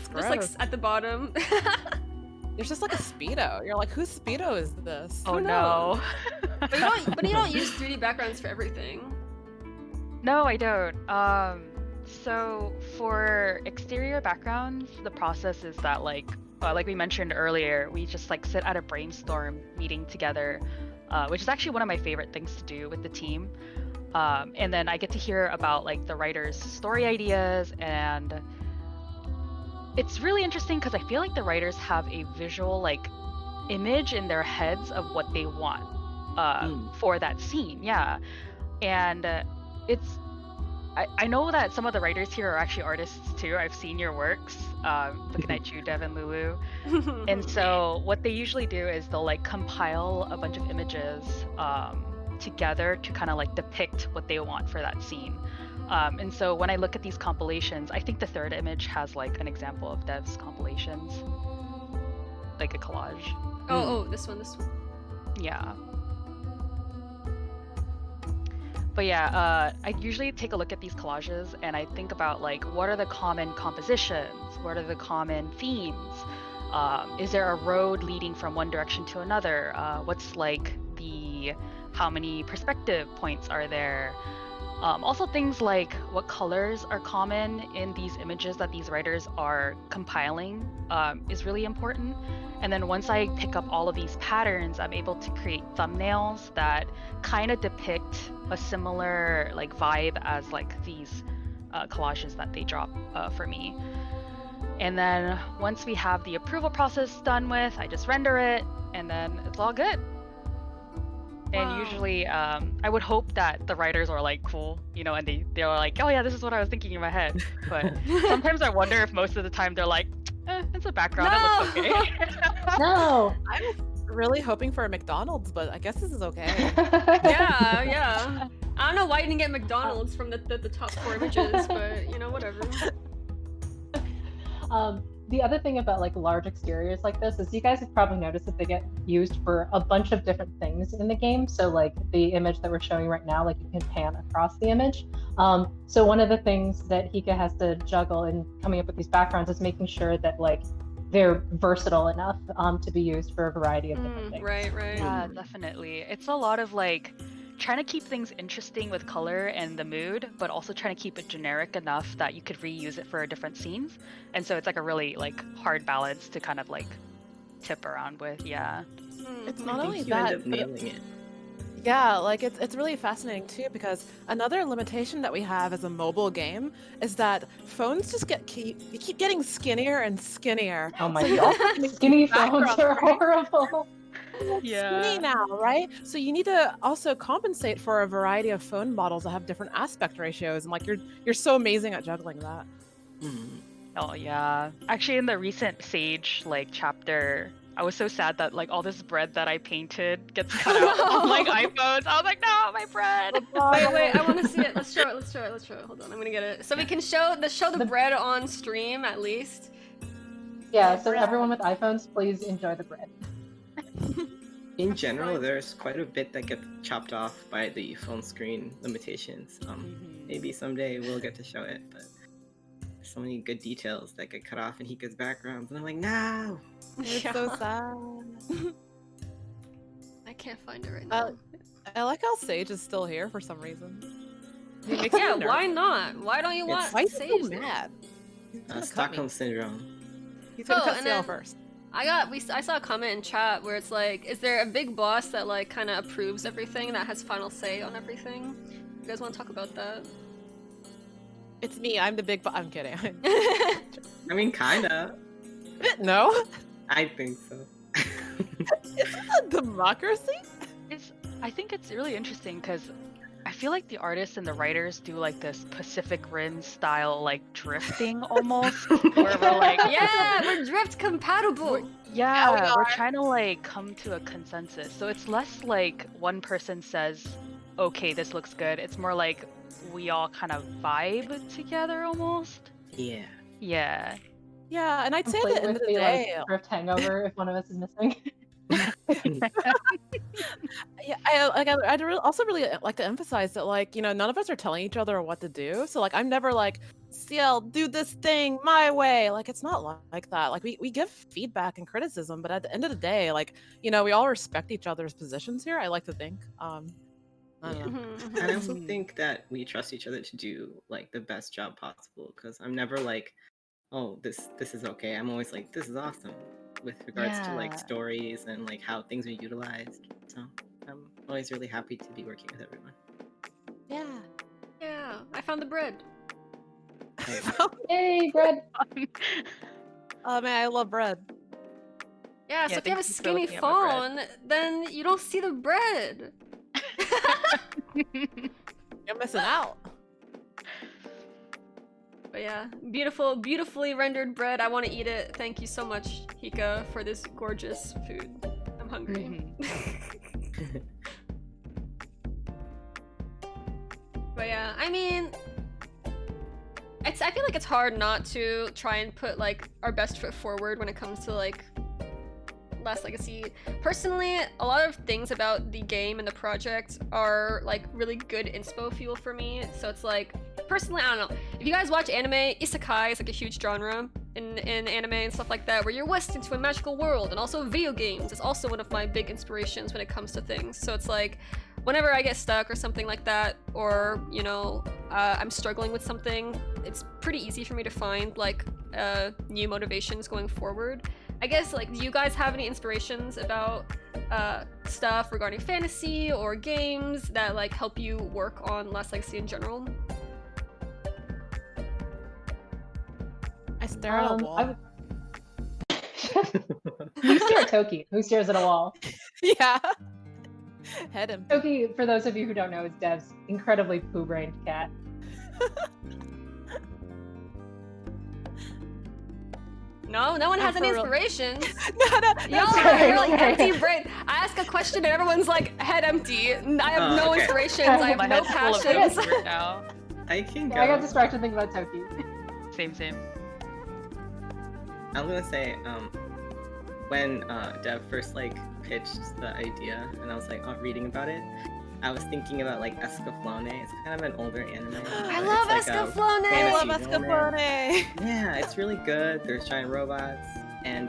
Speaker 1: at the bottom.
Speaker 2: There's just like a Speedo. You're like, whose Speedo is this?
Speaker 4: Oh no.
Speaker 1: But you don't use 3D backgrounds for everything.
Speaker 4: No, I don't. So for exterior backgrounds, the process is that like we mentioned earlier, we just like sit at a brainstorm meeting together, which is actually one of my favorite things to do with the team. And then I get to hear about like the writers' story ideas, and it's really interesting because I feel like the writers have a visual like image in their heads of what they want for that scene. Yeah. And I know that some of the writers here are actually artists too. I've seen your works, looking at you, Dev and Lulu. And so what they usually do is they'll like compile a bunch of images together to kind of like depict what they want for that scene. And so when I look at these compilations, I think the third image has like an example of Dev's compilations, like a collage.
Speaker 1: Oh, this one.
Speaker 4: Yeah. But yeah, I usually take a look at these collages and I think about like, what are the common compositions? What are the common themes? Is there a road leading from one direction to another? What's like how many perspective points are there? Also things like what colors are common in these images that these writers are compiling is really important. And then once I pick up all of these patterns, I'm able to create thumbnails that kind of depict a similar like vibe as like these collages that they drop for me. And then once we have the approval process done with, I just render it and then it's all good. And usually I would hope that the writers are like cool, you know, and they're like, oh yeah, this is what I was thinking in my head. But sometimes I wonder if most of the time they're like, it's a background, it looks okay.
Speaker 3: No.
Speaker 2: I was really hoping for a McDonald's, but I guess this is okay.
Speaker 1: Yeah. I don't know why you didn't get McDonald's from the top 4 images, but you know, whatever.
Speaker 3: The other thing about like large exteriors like this is you guys have probably noticed that they get used for a bunch of different things in the game. So like the image that we're showing right now, like you can pan across the image. So one of the things that Hika has to juggle in coming up with these backgrounds is making sure that like they're versatile enough to be used for a variety of different things.
Speaker 1: Right.
Speaker 4: Yeah, definitely. It's a lot of like trying to keep things interesting with color and the mood, but also trying to keep it generic enough that you could reuse it for different scenes. And so it's like a really like hard balance to kind of like tip around with. Yeah.
Speaker 2: It's not only
Speaker 5: You
Speaker 2: that,
Speaker 5: end up nailing it.
Speaker 2: yeah, like it's really fascinating too, because another limitation that we have as a mobile game is that phones just keep getting skinnier and skinnier.
Speaker 3: Oh my
Speaker 2: So you
Speaker 3: god,
Speaker 2: also need
Speaker 3: skinny
Speaker 2: background,
Speaker 3: phones are
Speaker 2: right?
Speaker 3: horrible.
Speaker 2: Skinny now, right? So you need to also compensate for a variety of phone models that have different aspect ratios, and like you're so amazing at juggling that.
Speaker 4: Oh yeah. Actually, in the recent Sage like chapter, I was so sad that like all this bread that I painted gets cut out on like iPhones. I was like, no, my bread.
Speaker 1: Wait, I want to see it. Let's show it. Hold on, I'm gonna get it. So we can show the bread on stream at least.
Speaker 3: Yeah, so everyone with iPhones, please enjoy the bread.
Speaker 5: In general, there's quite a bit that gets chopped off by the phone screen limitations. Maybe someday we'll get to show it, but there's so many good details that get cut off in Hika's backgrounds, and I'm like, no!
Speaker 2: It's
Speaker 1: Yeah.
Speaker 2: so sad.
Speaker 1: I can't find it right now.
Speaker 2: I like how Sage is still here for some reason. It makes me
Speaker 1: Yeah,
Speaker 2: nervous.
Speaker 1: why not? Why don't you want
Speaker 2: Why is he
Speaker 1: Sage
Speaker 2: so
Speaker 1: there?
Speaker 2: mad? He's gonna cut me.
Speaker 5: Stockholm Syndrome.
Speaker 2: He's gonna
Speaker 1: Oh,
Speaker 2: cut
Speaker 1: and
Speaker 2: Sail
Speaker 1: then-
Speaker 2: first.
Speaker 1: I saw a comment in chat where it's like, is there a big boss that like kind of approves everything, that has final say on everything? You guys want to talk about that?
Speaker 2: It's me. I'm the big. I'm kidding.
Speaker 5: I mean, kinda.
Speaker 2: No,
Speaker 5: I think so.
Speaker 2: it's a democracy.
Speaker 4: I think it's really interesting because I feel like the artists and the writers do like this Pacific Rim style like drifting almost, where we're like,
Speaker 1: Yeah, we're drift compatible.
Speaker 4: yeah,
Speaker 2: we
Speaker 4: we're
Speaker 2: are.
Speaker 4: trying to like come to a consensus. So it's less like one person says, okay, this looks good. It's more like we all kind of vibe together almost.
Speaker 5: Yeah.
Speaker 4: Yeah.
Speaker 2: Yeah, and I'd say at
Speaker 3: Complete
Speaker 2: the end
Speaker 3: with
Speaker 2: of the
Speaker 3: the
Speaker 2: day,
Speaker 3: like drift hangover if one of us is missing.
Speaker 2: yeah, I'd also really like to emphasize that, like, none of us are telling each other what to do. So, like, I'm never like, CL, do this thing my way. Like, it's not like that. Like, we give feedback and criticism, but at the end of the day, like, we all respect each other's positions here. I like to think. I don't know.
Speaker 1: Mhm,
Speaker 5: And I
Speaker 1: mhm.
Speaker 5: also think that we trust each other to do like the best job possible, because I'm never like, oh, this is okay. I'm always like, this is awesome, with regards to like
Speaker 4: Yeah.
Speaker 5: stories and like how things are utilized. So I'm always really happy to be working with everyone.
Speaker 2: Yeah.
Speaker 1: Yeah, I found the bread.
Speaker 3: Yay, bread!
Speaker 2: Oh man, I love bread.
Speaker 1: Yeah, so
Speaker 4: Yeah,
Speaker 1: if you have a
Speaker 4: thank you for
Speaker 1: skinny
Speaker 4: looking at my bread.
Speaker 1: phone, then you don't see the bread.
Speaker 2: You're missing out.
Speaker 1: But yeah, beautiful, beautifully rendered bread. I want to eat it. Thank you so much, Hika, for this gorgeous food. I'm hungry. But yeah, I mean, I feel like it's hard not to try and put like our best foot forward when it comes to like Last Legacy. Personally, a lot of things about the game and the project are like really good inspo fuel for me. So it's like, personally, I don't know. If you guys watch anime, isekai is like a huge genre in anime and stuff like that, where you're whisked into a magical world, and also video games is also one of my big inspirations when it comes to things. So it's like, whenever I get stuck or something like that, or I'm struggling with something, it's pretty easy for me to find like new motivations going forward. I guess, like, do you guys have any inspirations about stuff regarding fantasy or games that like help you work on Last Legacy in general?
Speaker 2: I stare at a wall.
Speaker 3: You stare at Toki, who stares at a wall.
Speaker 2: Yeah. Head him.
Speaker 3: Toki, for those of you who don't know, is Dev's incredibly poo-brained cat.
Speaker 1: No, no one has any
Speaker 2: for real.
Speaker 1: inspirations.
Speaker 2: No,
Speaker 1: Y'all
Speaker 3: sorry,
Speaker 1: are like
Speaker 3: sorry.
Speaker 1: empty brain. I ask a question and everyone's like head empty. I have
Speaker 5: Oh,
Speaker 1: no
Speaker 5: okay.
Speaker 1: inspirations. I have
Speaker 4: My
Speaker 1: no
Speaker 4: head's full of
Speaker 1: passions.
Speaker 4: things right now.
Speaker 5: I can go.
Speaker 3: I got distracted thinking about Toki.
Speaker 4: Same.
Speaker 5: I was gonna say, when Dev first like pitched the idea, and I was like, reading about it, I was thinking about like Escaflowne. It's kind of an older anime.
Speaker 1: I
Speaker 5: but
Speaker 1: love
Speaker 5: it's like a
Speaker 1: Escaflowne.
Speaker 2: I love
Speaker 5: fantasy
Speaker 2: Escaflowne.
Speaker 5: Yeah, it's really good. There's giant robots, and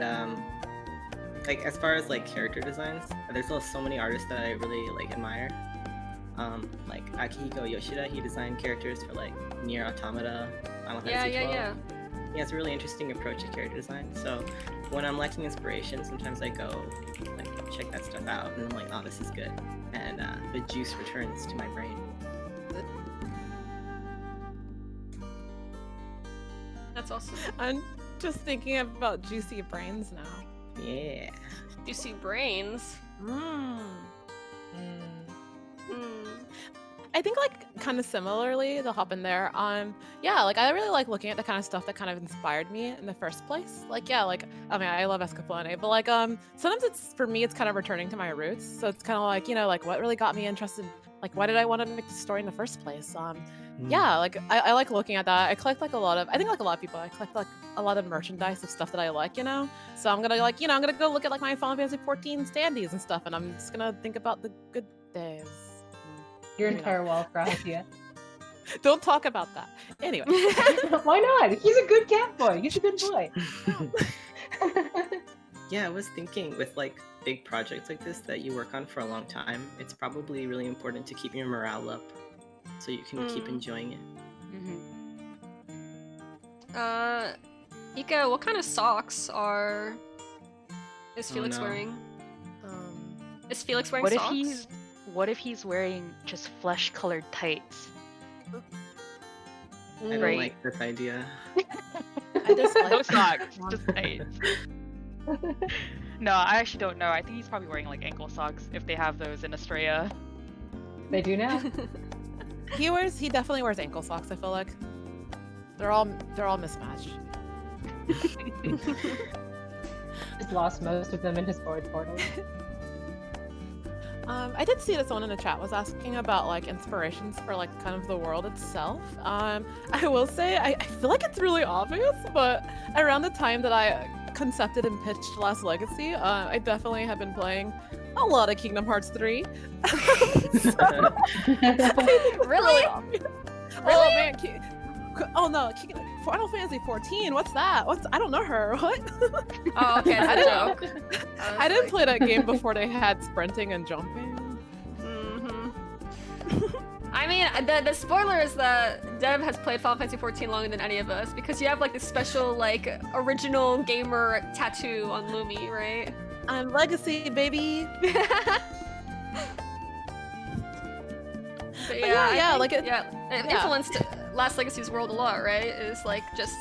Speaker 5: like as far as like character designs, there's still so many artists that I really like admire. Like Akihiko Yoshida, he designed characters for like Nier Automata, Final Fantasy 12.
Speaker 1: Yeah.
Speaker 5: He has a really interesting approach to character design. So when I'm lacking inspiration, sometimes I go like check that stuff out, and I'm like, oh, this is good, and the juice returns to my brain.
Speaker 1: That's awesome.
Speaker 2: I'm just thinking about juicy brains now.
Speaker 5: Yeah.
Speaker 1: You see brains.
Speaker 2: Mm.
Speaker 1: Hmm.
Speaker 2: I think like kind of similarly to hop in there. Yeah, like I really like looking at the kind of stuff that kind of inspired me in the first place. Like yeah, like I mean I love Escaflowne, but like sometimes it's for me it's kind of returning to my roots. So it's kind of like like what really got me interested. Like why did I want to make the story in the first place? Yeah, like I like looking at that. I collect like a lot of I think like a lot of people. I collect like a lot of merchandise of stuff that I like, you know. So I'm gonna like, you know, I'm gonna go look at like my Final Fantasy 14 standees and stuff, and I'm just gonna think about the good days.
Speaker 3: Your
Speaker 2: Maybe
Speaker 3: entire wall for idea.
Speaker 2: Don't talk about that. Anyway.
Speaker 3: Why not? He's a good cat boy. He's a good boy.
Speaker 5: Yeah, I was thinking with like big projects like this that you work on for a long time, it's probably really important to keep your morale up so you can keep enjoying it.
Speaker 1: Ika, what kind of socks is Felix
Speaker 5: no.
Speaker 1: wearing?
Speaker 2: Um,
Speaker 1: Is Felix wearing
Speaker 4: What if
Speaker 1: socks?
Speaker 4: he's wearing just flesh-colored tights?
Speaker 5: I don't
Speaker 4: Great.
Speaker 5: like this idea.
Speaker 2: I just like
Speaker 4: No socks, just tights. No, I actually don't know. I think he's probably wearing like ankle socks if they have those in Estrella.
Speaker 3: They do now.
Speaker 2: He definitely wears ankle socks, I feel like. They're all mismatched.
Speaker 3: Just lost most of them in his void portal.
Speaker 2: I did see that someone in the chat was asking about like inspirations for like kind of the world itself. I will say I feel like it's really obvious, but around the time that I concepted and pitched Last Legacy, I definitely have been playing a lot of Kingdom Hearts 3.
Speaker 1: Really?
Speaker 2: Oh man, oh no, Final Fantasy 14. What's that? I don't know her. What?
Speaker 1: Oh, okay, that's a joke.
Speaker 2: I didn't play that game before they had sprinting and jumping.
Speaker 1: I mean, the spoiler is that Dev has played Final Fantasy 14 longer than any of us because you have like this special like original gamer tattoo on Lumi, right?
Speaker 2: I'm Legacy, baby.
Speaker 1: But
Speaker 2: yeah,
Speaker 1: I think,
Speaker 2: like
Speaker 1: it influenced Last Legacy's world a lot, right? It's like just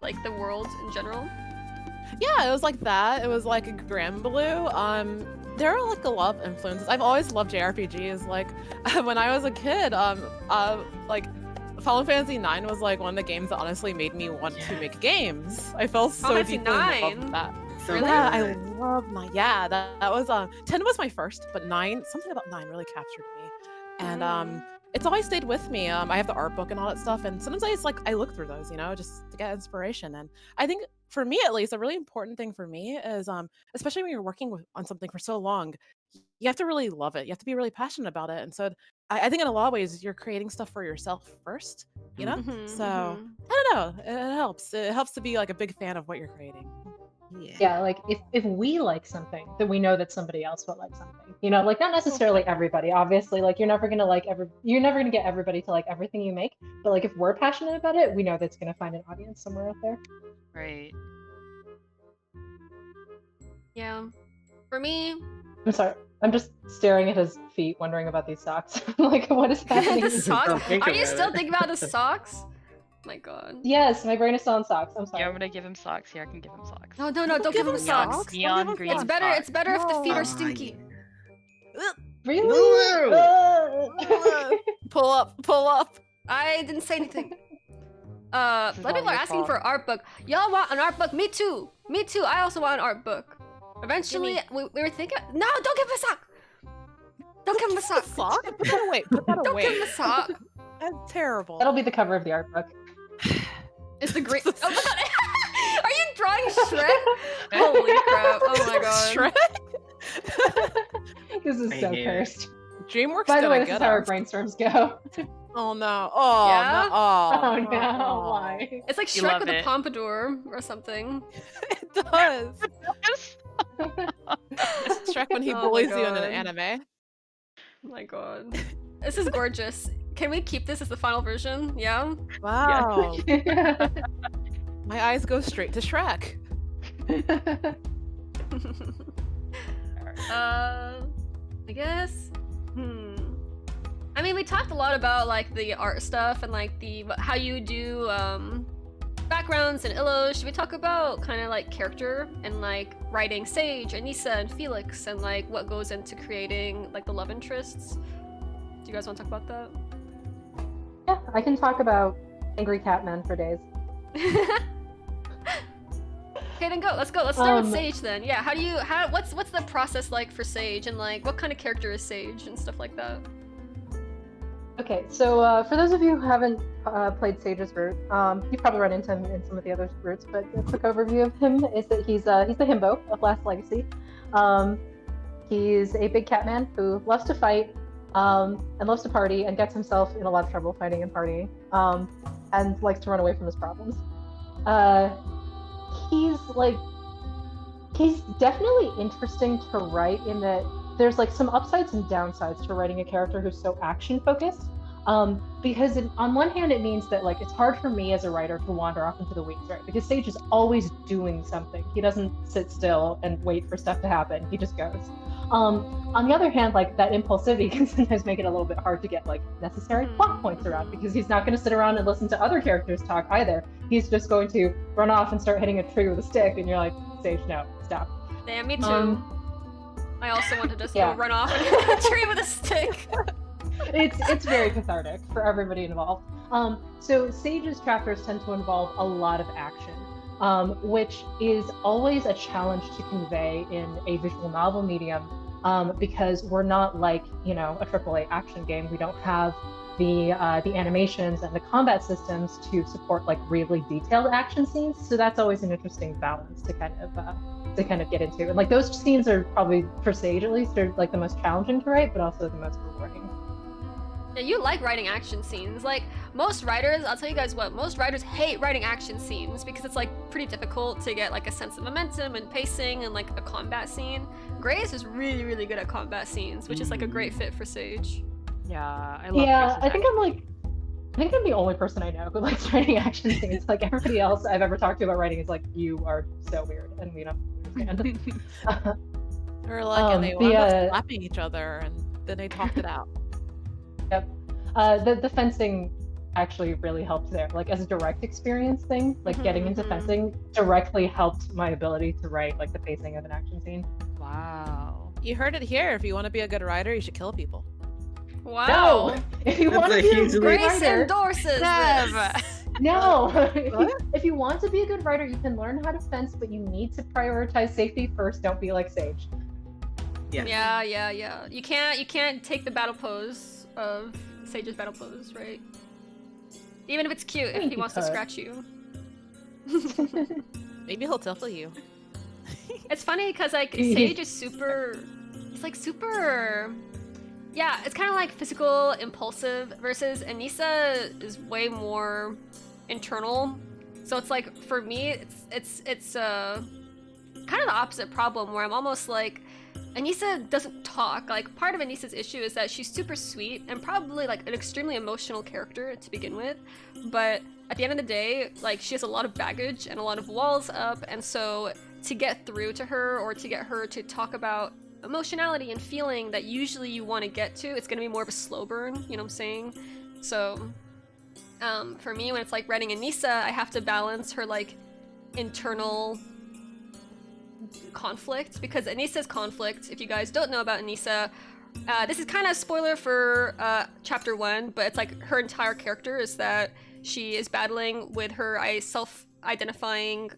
Speaker 1: like the world in general.
Speaker 2: Yeah, it was like that. It was like a Granblue. There are like a lot of influences. I've always loved JRPGs. Like when I was a kid, like Final Fantasy 9 was like one of the games that honestly made me want to make games. I felt so
Speaker 1: Final Fantasy
Speaker 2: deeply in love
Speaker 1: 9?
Speaker 2: with that.
Speaker 5: So
Speaker 1: Really?
Speaker 2: Yeah, I
Speaker 5: good.
Speaker 2: love 9. Yeah, that was 10 was my first, but 9, something about 9 really captured me. And it's always stayed with me. I have the art book and all that stuff, and sometimes I look through those, you know, just to get inspiration. And I think for me at least, a really important thing for me is especially when you're working on something for so long, you have to really love it. You have to be really passionate about it. And so I think in a lot of ways you're creating stuff for yourself first, you know? So I don't know. It helps. It helps to be like a big fan of what you're creating.
Speaker 3: Yeah, like if we like something, then we know that somebody else will like something. You know, like not necessarily everybody. Obviously, like you're never gonna get everybody to like everything you make. But like if we're passionate about it, we know that's gonna find an audience somewhere out there.
Speaker 4: Right.
Speaker 1: Yeah. For me,
Speaker 3: I'm sorry. I'm just staring at his feet, wondering about these socks. Like, what is happening?
Speaker 1: the socks.
Speaker 5: Don't think
Speaker 1: Are you
Speaker 5: about
Speaker 1: still
Speaker 5: it.
Speaker 1: thinking about the socks? My God.
Speaker 3: Yes, my brain is still on socks. I'm sorry.
Speaker 4: Yeah, I'm gonna give him socks. Here, I can give him socks.
Speaker 1: No, don't give him socks.
Speaker 4: Neon green.
Speaker 1: It's better.
Speaker 4: socks.
Speaker 1: It's better if the feet
Speaker 2: No.
Speaker 1: are stinky.
Speaker 3: Really?
Speaker 5: No!
Speaker 2: Pull up.
Speaker 1: I didn't say anything.
Speaker 4: This is
Speaker 1: Let
Speaker 4: all
Speaker 1: people are
Speaker 4: your
Speaker 1: asking
Speaker 4: fault.
Speaker 1: for art book. Y'all want an art book? Me too. Me too. I also want an art book. Eventually, we were thinking. No, don't give him a sock. Don't give him a sock.
Speaker 2: Sock? Put that away. Put that
Speaker 1: Don't
Speaker 2: away.
Speaker 1: give him a sock.
Speaker 2: That's terrible.
Speaker 3: That'll be the cover of the art book.
Speaker 1: It's the great. Oh my God. Are you drawing Shrek? Holy crap! Oh my God.
Speaker 2: Shrek?
Speaker 3: This is
Speaker 5: I
Speaker 3: so
Speaker 5: hate it.
Speaker 3: cursed.
Speaker 2: DreamWorks
Speaker 3: By the
Speaker 2: gonna
Speaker 3: way, this
Speaker 2: get
Speaker 3: is how our
Speaker 2: us.
Speaker 3: brainstorms go.
Speaker 2: Oh no. Oh
Speaker 1: Yeah?
Speaker 2: no. Oh,
Speaker 3: Oh no, why?
Speaker 1: It's like
Speaker 4: You
Speaker 1: Shrek
Speaker 4: love
Speaker 1: with a
Speaker 4: it.
Speaker 1: pompadour or something.
Speaker 2: It does. Shrek when he
Speaker 1: Oh my
Speaker 2: bullies you in
Speaker 1: God.
Speaker 2: an anime.
Speaker 1: Oh my God. This is gorgeous. Can we keep this as the final version? Yeah?
Speaker 2: Wow. My eyes go straight to Shrek.
Speaker 1: I guess. I mean, we talked a lot about like the art stuff and like the how you do backgrounds and illos. Should we talk about kind of like character and like writing Sage, Anissa, and Felix, and like what goes into creating like the love interests? Do you guys want to talk about that?
Speaker 3: Yeah, I can talk about angry catmen for days.
Speaker 1: Okay, then go. Let's go. Let's start with
Speaker 3: Um,
Speaker 1: Sage then. Yeah. What's the process like for Sage and like what kind of character is Sage and stuff like that?
Speaker 3: Okay, so for those of you who haven't played Sage's route, you've probably run into him in some of the other routes, but a quick overview of him is that he's the himbo of Last Legacy. He's a big cat man who loves to fight and loves to party and gets himself in a lot of trouble fighting and partying, and likes to run away from his problems. He's definitely interesting to write in that there's like some upsides and downsides to writing a character who's so action focused. Because on one hand, it means that like it's hard for me as a writer to wander off into the weeds, right? Because Sage is always doing something. He doesn't sit still and wait for stuff to happen. He just goes. On the other hand, like that impulsivity can sometimes make it a little bit hard to get like necessary plot points around, because he's not going to sit around and listen to other characters talk either. He's just going to run off and start hitting a tree with a stick, and you're like, Sage, no, stop.
Speaker 1: Damn, me too. I also want to just go run off and hit a tree with a stick.
Speaker 3: It's very cathartic for everybody involved. So Sage's chapters tend to involve a lot of action, which is always a challenge to convey in a visual novel medium, because we're not like, a AAA action game. We don't have the animations and the combat systems to support like really detailed action scenes. So that's always an interesting balance to kind of get into. And like those scenes are probably, for Sage at least, are like the most challenging to write, but also the most rewarding.
Speaker 1: Yeah, you like writing action scenes. Like most writers, I'll tell you guys what, most writers hate writing action scenes because it's like pretty difficult to get like a sense of momentum and pacing and like a combat scene. Grace is really, really good at combat scenes, which is like a great fit for Sage.
Speaker 4: Yeah, I love.
Speaker 3: Yeah, I think I'm the only person I know who likes writing action scenes. Like everybody else I've ever talked to about writing is like, you are so weird and we don't understand.
Speaker 2: Or like, and they wound up slapping each other, and then they talked it out.
Speaker 3: Yep. The fencing actually really helped there. Like as a direct experience thing, like getting into fencing directly helped my ability to write like the pacing of an action scene.
Speaker 2: Wow. You heard it here. If you want to be a good writer, you should kill people.
Speaker 1: Wow.
Speaker 3: No! If you want to be a good
Speaker 1: Grace
Speaker 3: writer,
Speaker 1: endorses this.
Speaker 3: no. If you want to be a good writer, you can learn how to fence, but you need to prioritize safety first. Don't be like Sage.
Speaker 5: Yes.
Speaker 1: Yeah. You can't take the battle pose of Sage's battle pose, right? Even if it's cute, if he wants to scratch you.
Speaker 2: Maybe he'll tickle you.
Speaker 1: It's funny because like Sage is super. Yeah, it's kind of like physical, impulsive, versus Anissa is way more internal. So it's like for me, it's kind of the opposite problem where I'm almost like, Anissa doesn't talk. Like part of Anissa's issue is that she's super sweet and probably like an extremely emotional character to begin with, but at the end of the day, like she has a lot of baggage and a lot of walls up, and so to get through to her or to get her to talk about emotionality and feeling that usually you want to get to, it's going to be more of a slow burn, you know what I'm saying? So for me, when it's like writing Anissa, I have to balance her like internal conflict, because Anissa's conflict, if you guys don't know about Anissa, this is kind of a spoiler for chapter 1, but it's like her entire character is that she is battling with her self-identifying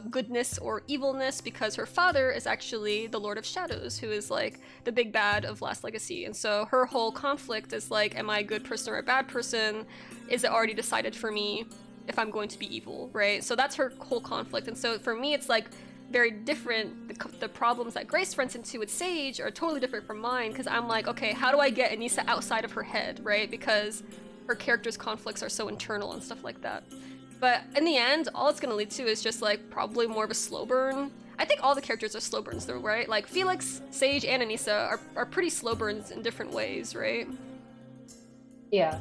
Speaker 1: goodness or evilness, because her father is actually the Lord of Shadows, who is like the big bad of Last Legacy. And so her whole conflict is like, am I a good person or a bad person? Is it already decided for me if I'm going to be evil, right? So that's her whole conflict. And so for me, it's like very different. The problems that Grace runs into with Sage are totally different from mine, because I'm like, okay, how do I get Anissa outside of her head, right? Because her character's conflicts are so internal and stuff like that. But in the end, all it's gonna lead to is just like probably more of a slow burn. I think all the characters are slow burns though, right? Like Felix, Sage, and Anissa are pretty slow burns in different ways, right?
Speaker 3: Yeah.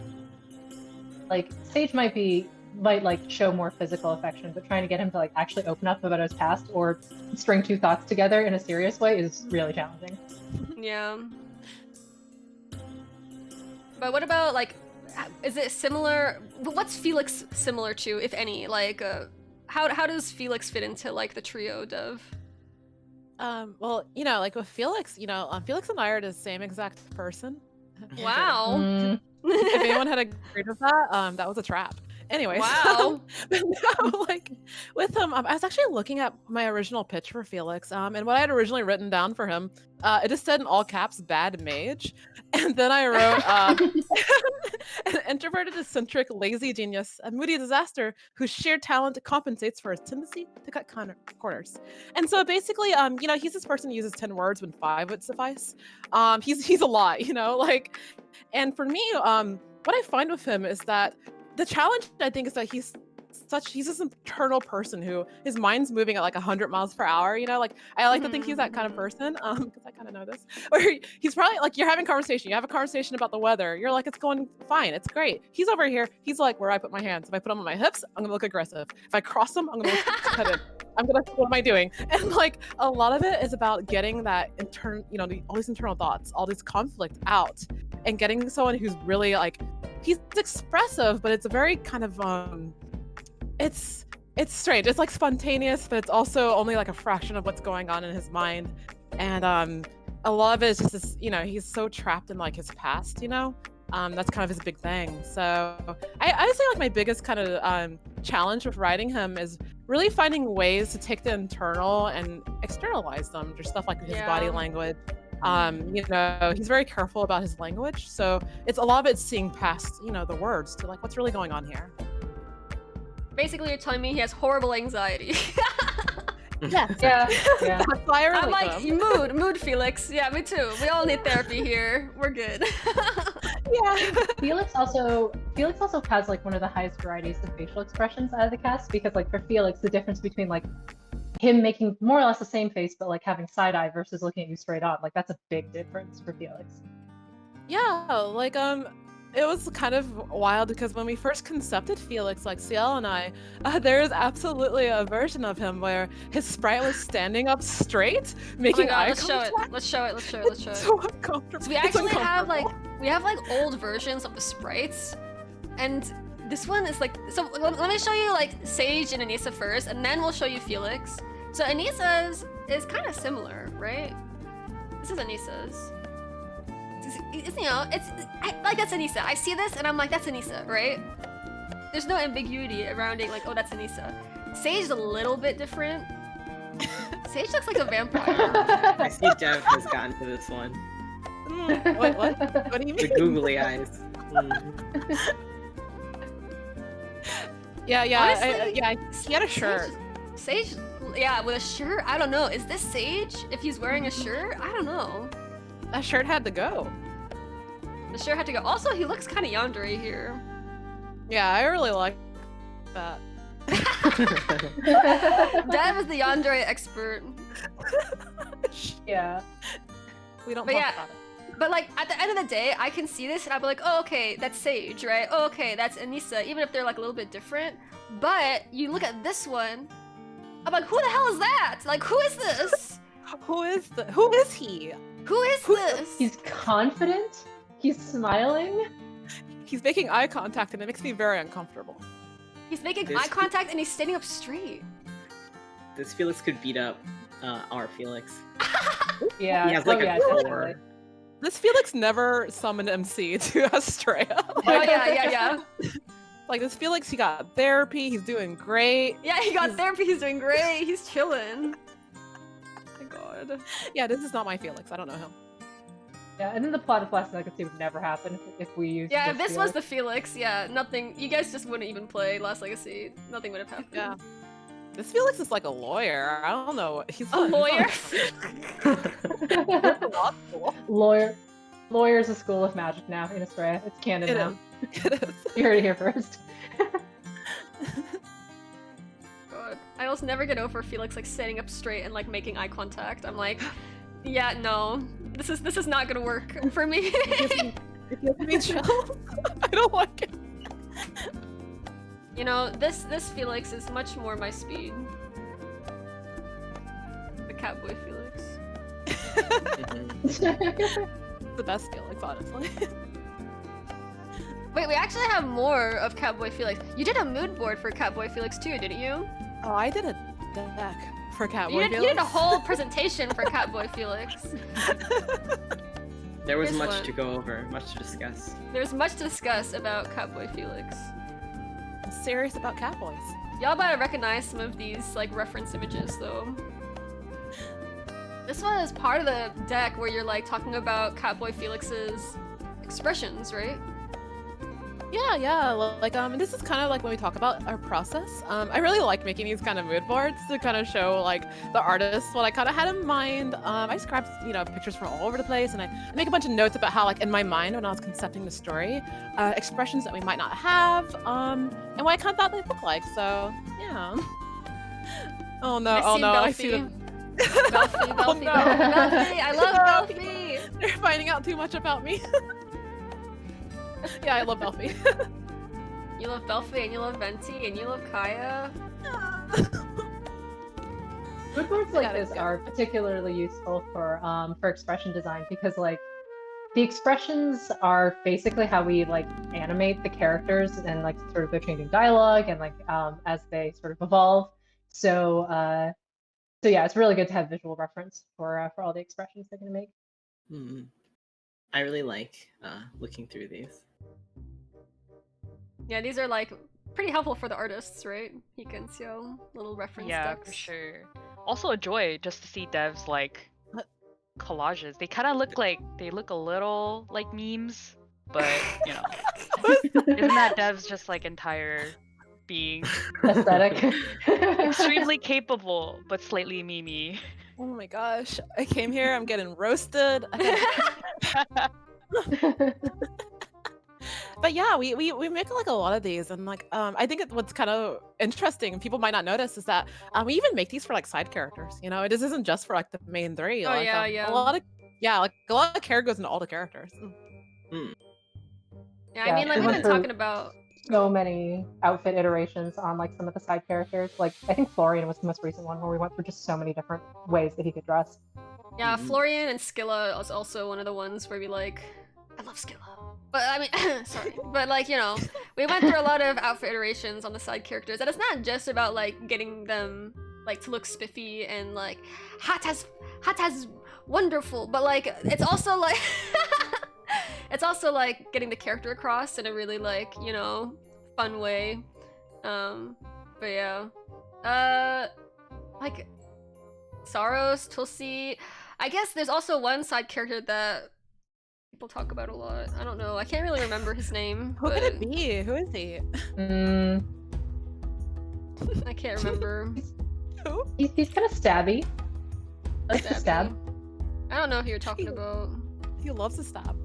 Speaker 3: Like Sage might like show more physical affection, but trying to get him to like actually open up about his past or string two thoughts together in a serious way is really challenging.
Speaker 1: Yeah. But what about like, is it similar? What's Felix similar to, if any? Like, how does Felix fit into like the trio, Dove?
Speaker 2: Well, like with Felix, Felix and I are the same exact person.
Speaker 1: Wow.
Speaker 2: If anyone had agreed with that, that was a trap. Anyways,
Speaker 1: wow.
Speaker 2: No, like with him, I was actually looking at my original pitch for Felix, and what I had originally written down for him, it just said in all caps, "bad mage," and then I wrote, introverted, eccentric, lazy genius, a moody disaster whose sheer talent compensates for his tendency to cut corners. And so basically, he's this person who uses 10 words when 5 would suffice. He's a lot, like, and for me, what I find with him is that the challenge, I think, is that he's this internal person who his mind's moving at like 100 miles per hour, like I like to think he's that kind of person, because I kind of know this, where he's probably like, you're having a conversation, you have a conversation about the weather, you're like, it's going fine, it's great. He's over here, he's like, where I put my hands, if I put them on my hips, I'm gonna look aggressive. If I cross them, I'm gonna look competitive. What am I doing? And like a lot of it is about getting that all these internal thoughts, all this conflict out, and getting someone who's really like, he's expressive, but it's a very kind of it's strange. It's like spontaneous, but it's also only like a fraction of what's going on in his mind. And a lot of it is just this, he's so trapped in like his past, that's kind of his big thing. So I say like my biggest kind of challenge with writing him is really finding ways to take the internal and externalize them, just stuff like his body language. He's very careful about his language, so it's a lot of it's seeing past, the words to like what's really going on here.
Speaker 1: Basically, you're telling me he has horrible anxiety.
Speaker 2: Yeah. That's why I
Speaker 1: I'm
Speaker 2: relate
Speaker 1: like,
Speaker 2: them.
Speaker 1: mood, Felix. Yeah, me too. We all need therapy here. We're good.
Speaker 2: Yeah.
Speaker 3: Felix also has like one of the highest varieties of facial expressions out of the cast, because like for Felix, the difference between like him making more or less the same face but like having side eye versus looking at you straight on, like that's a big difference for Felix.
Speaker 2: Yeah, like it was kind of wild because when we first concepted Felix, like CL and I, there is absolutely a version of him where his sprite was standing up straight, making eye contact.
Speaker 1: Let's show it.
Speaker 2: So uncomfortable.
Speaker 1: So we actually have like old versions of the sprites, and this one is like, so let me show you like Sage and Anissa first, and then we'll show you Felix. So Anissa's is kind of similar, right? This is Anissa's. That's Anissa. I see this and I'm like, that's Anissa, right? There's no ambiguity around it, like, oh, that's Anissa. Sage is a little bit different. Sage looks like a vampire.
Speaker 5: I see Dev has gotten to this one.
Speaker 2: What? What do you mean?
Speaker 5: The googly eyes.
Speaker 2: Yeah.
Speaker 1: Honestly,
Speaker 2: he had a shirt.
Speaker 1: Sage, yeah, with a shirt. I don't know. Is this Sage? If he's wearing a shirt, I don't know.
Speaker 2: That shirt had to go.
Speaker 1: The shirt had to go. Also, he looks kind of yandere here.
Speaker 2: Yeah, I really like that.
Speaker 1: Dev is the yandere expert.
Speaker 3: Yeah.
Speaker 2: We don't
Speaker 1: But
Speaker 2: talk
Speaker 1: yeah,
Speaker 2: about it.
Speaker 1: But like at the end of the day, I can see this and I'll be like, oh, okay, that's Sage, right? Oh, okay, that's Anissa, even if they're like a little bit different. But you look at this one, I'm like, who the hell is that? Like, who is this?
Speaker 2: Who is he?
Speaker 1: Who is this?
Speaker 3: He's confident. He's smiling.
Speaker 2: He's making eye contact and it makes me very uncomfortable.
Speaker 1: He's making eye contact and he's standing up straight.
Speaker 5: This Felix could beat up our Felix.
Speaker 3: Yeah.
Speaker 5: He has like a
Speaker 3: definitely.
Speaker 5: core.
Speaker 2: This Felix never summoned MC to Astrea.
Speaker 1: Oh yeah.
Speaker 2: Like this Felix, he got therapy, he's doing great.
Speaker 1: Yeah, he got therapy, he's doing great, he's chilling. Oh my god.
Speaker 2: Yeah, this is not my Felix, I don't know him.
Speaker 3: Yeah, and then the plot of Last Legacy would never happen if we used.
Speaker 1: Yeah, if this was
Speaker 3: Felix.
Speaker 1: the Felix, yeah, nothing. You guys just wouldn't even play Last Legacy. Nothing would have happened.
Speaker 2: Yeah. This Felix is like a lawyer. I don't know. He's
Speaker 1: A lawyer?
Speaker 2: Law school.
Speaker 3: Lawyer's a school of magic now in Australia. It's canon
Speaker 2: It
Speaker 3: now.
Speaker 2: It is.
Speaker 3: You heard it here first.
Speaker 1: God, I also never get over Felix like standing up straight and like making eye contact. I'm like, yeah, no, this is not gonna work for me.
Speaker 2: It gives me chills. I don't like it.
Speaker 1: You know, this Felix is much more my speed. The Catboy Felix.
Speaker 2: The best Felix, honestly.
Speaker 1: Wait, we actually have more of Catboy Felix. You did a mood board for Catboy Felix too, didn't you?
Speaker 2: Oh, I did a deck for Catboy
Speaker 1: You
Speaker 2: Felix.
Speaker 1: did a whole presentation for Catboy Felix.
Speaker 5: There was
Speaker 1: This
Speaker 5: much
Speaker 1: one.
Speaker 5: to go over, much to discuss.
Speaker 1: There's much to discuss about Catboy Felix.
Speaker 2: I'm serious about Catboys.
Speaker 1: Y'all better recognize some of these like reference images though. This one is part of the deck where you're like talking about Catboy Felix's expressions, right?
Speaker 2: Yeah. Like, this is kind of like when we talk about our process. I really like making these kind of mood boards to kind of show like the artists what I kind of had in mind. I just grabbed, pictures from all over the place, and I make a bunch of notes about how, like, in my mind when I was concepting the story, expressions that we might not have, and what I kind of thought they'd look like. So, yeah. Oh no! I see them.
Speaker 1: Belfie,
Speaker 2: Oh,
Speaker 1: Belfie,
Speaker 2: no.
Speaker 1: Belfie. I love Belfie.
Speaker 2: They're finding out too much about me. Yeah, I love Belfie.
Speaker 1: You love Belfie, and you love Venti, and you love Kaya.
Speaker 3: Mood boards like
Speaker 2: Yeah,
Speaker 3: this
Speaker 2: that's good.
Speaker 3: are particularly useful for expression design because like the expressions are basically how we like animate the characters and like sort of their changing dialogue and like as they sort of evolve. So yeah, it's really good to have visual reference for all the expressions they're gonna make.
Speaker 5: Hmm. I really like looking through these.
Speaker 1: Yeah, these are like pretty helpful for the artists, right? You can see little reference
Speaker 4: Yeah,
Speaker 1: decks.
Speaker 4: for sure. Also a joy just to see devs like collages. They kind of look a little like memes, but isn't that devs just like entire being?
Speaker 3: Aesthetic.
Speaker 4: Extremely capable, but slightly memey.
Speaker 2: Oh my gosh! I came here. I'm getting roasted. But yeah, we make like a lot of these, and like I think what's kind of interesting and people might not notice is that we even make these for like side characters. This isn't just for like the main three.
Speaker 1: Oh,
Speaker 2: Like,
Speaker 1: yeah.
Speaker 2: a lot of care goes into all the characters.
Speaker 1: Yeah, I
Speaker 3: Yeah,
Speaker 1: mean, like
Speaker 3: we
Speaker 1: we've
Speaker 3: went
Speaker 1: been
Speaker 3: through
Speaker 1: talking about.
Speaker 3: so many outfit iterations on like some of the side characters. Like I think Florian was the most recent one where we went through just so many different ways that he could dress.
Speaker 1: Yeah,
Speaker 5: Mhm.
Speaker 1: Florian and Skilla is also one of the ones where we like. I love Skilla. But I mean, sorry. But like, we went through a lot of outfit iterations on the side characters. And it's not just about like getting them like to look spiffy and like hot as wonderful, but like it's also like it's also like getting the character across in a really like, fun way. But yeah. Like Saros, Tulsi. I guess there's also one side character that people talk about a lot. I don't know. I can't really remember his name.
Speaker 2: Who could
Speaker 1: but
Speaker 2: it be? Who is he?
Speaker 1: I can't remember.
Speaker 2: Who?
Speaker 3: He's kind of stabby. I like to stab.
Speaker 1: I don't know who you're talking about.
Speaker 2: He loves to stab.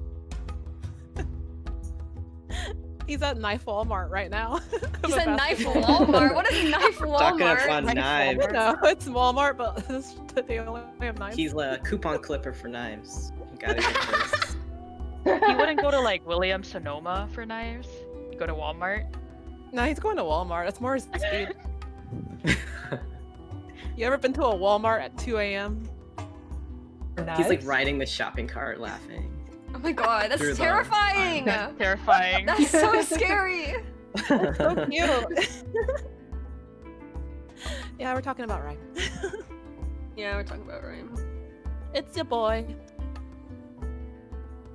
Speaker 2: He's at Knife Walmart right now.
Speaker 1: He said knife Walmart. What is knife
Speaker 5: Stocking up
Speaker 1: Walmart?
Speaker 5: on knives.
Speaker 2: No, it's Walmart, but they only have knives.
Speaker 5: He's a coupon clipper for knives. You gotta get those.
Speaker 4: You wouldn't go to like Williams Sonoma for knives? You go to Walmart?
Speaker 2: No, he's going to Walmart. That's more his speed. You ever been to a Walmart at 2 a.m.?
Speaker 5: He's like riding the shopping cart laughing.
Speaker 1: Oh my god,
Speaker 5: Through
Speaker 1: that's
Speaker 5: the
Speaker 1: terrifying!
Speaker 4: That's terrifying.
Speaker 1: That's so scary!
Speaker 2: So cute. Yeah, we're talking about Ryan.
Speaker 1: Yeah, we're talking about Ryan.
Speaker 2: It's your boy.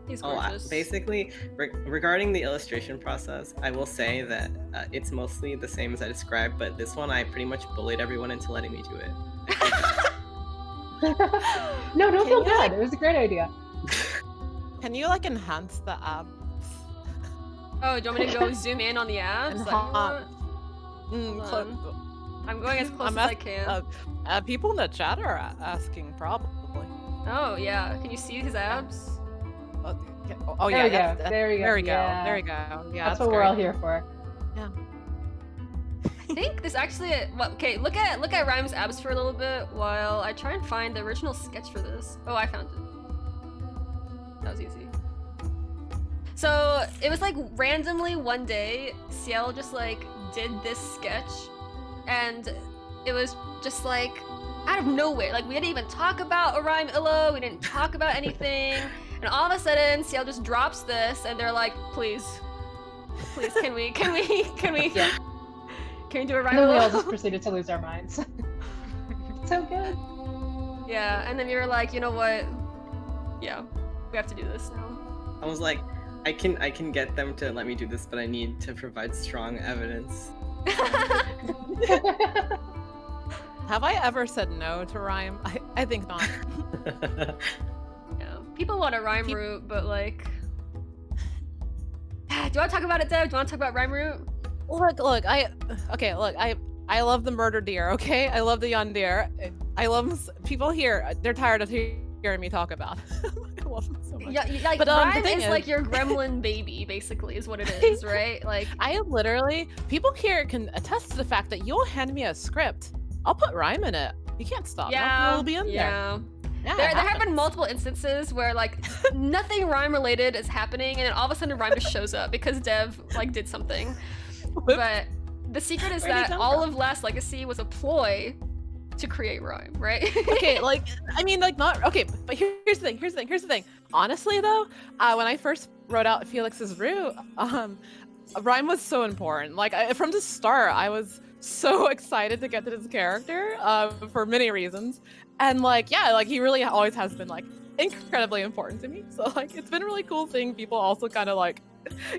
Speaker 1: He's
Speaker 5: Oh,
Speaker 1: gorgeous.
Speaker 5: basically, regarding the illustration process, I will say that it's mostly the same as I described, but this one I pretty much bullied everyone into letting me do it.
Speaker 3: No, don't feel
Speaker 2: Can you,
Speaker 3: bad. It was a great idea.
Speaker 2: Can you like enhance the abs?
Speaker 1: Oh, do you want me to go zoom in on the abs? Is that what you
Speaker 2: Enhance.
Speaker 1: want? Hold on. I'm going as close as I can.
Speaker 2: People in the chat are asking probably.
Speaker 1: Oh yeah, can you see his abs?
Speaker 2: Oh
Speaker 3: There
Speaker 2: yeah,
Speaker 3: we go. There we go.
Speaker 2: There we go.
Speaker 3: Yeah.
Speaker 2: There we go. Yeah,
Speaker 3: That's what we're all here for.
Speaker 1: I think this actually. Okay, look at Rhyme's abs for a little bit while I try and find the original sketch for this. Oh, I found it. That was easy. So it was like randomly one day, Ciel just like did this sketch, and it was just like out of nowhere. Like we didn't even talk about a Rhyme Illo. We didn't talk about anything, and all of a sudden, Ciel just drops this, and they're like, "Please, can we
Speaker 3: Yeah.
Speaker 1: can we do a Rhyme
Speaker 3: And then we all
Speaker 1: Illo?"
Speaker 3: just proceeded to lose our minds. So good.
Speaker 1: Yeah, and then we were like, you know what? Yeah, we have to do this now.
Speaker 5: I was like, I can get them to let me do this, but I need to provide strong evidence.
Speaker 2: Have I ever said no to Rhyme? I think not.
Speaker 1: Yeah, people want a Rhyme route, but like, you want to talk about it, Deb? Do you want to talk about Rhyme Root?
Speaker 2: Look, I love the murder deer, okay? I love the yondeer. I love people here. They're tired of hearing me talk about. I love them so much.
Speaker 1: Yeah, like
Speaker 2: But, the
Speaker 1: Rhyme
Speaker 2: thing
Speaker 1: is
Speaker 2: is-
Speaker 1: like your gremlin baby, basically, is what it is, right? Like,
Speaker 2: I literally, people here can attest to the fact that you'll hand me a script. I'll put Rhyme in it. You can't stop me. It'll be in there.
Speaker 1: yeah.
Speaker 2: Yeah,
Speaker 1: There
Speaker 2: it
Speaker 1: have been
Speaker 2: happens.
Speaker 1: multiple instances where like nothing Rhyme related is happening, and then all of a sudden Rhyme just shows up because Dev like did something. But the secret is
Speaker 2: Where'd he
Speaker 1: that
Speaker 2: come
Speaker 1: all
Speaker 2: from?
Speaker 1: of Last Legacy was a ploy to create Rhyme, right?
Speaker 2: Okay, like, I mean, like, not okay. But here's the thing. Honestly, though, when I first wrote out Felix's root, Rhyme was so important. Like, from the start, I was so excited to get to this character for many reasons, and like, yeah, like he really always has been like incredibly important to me. So like, it's been really cool seeing people also kind of like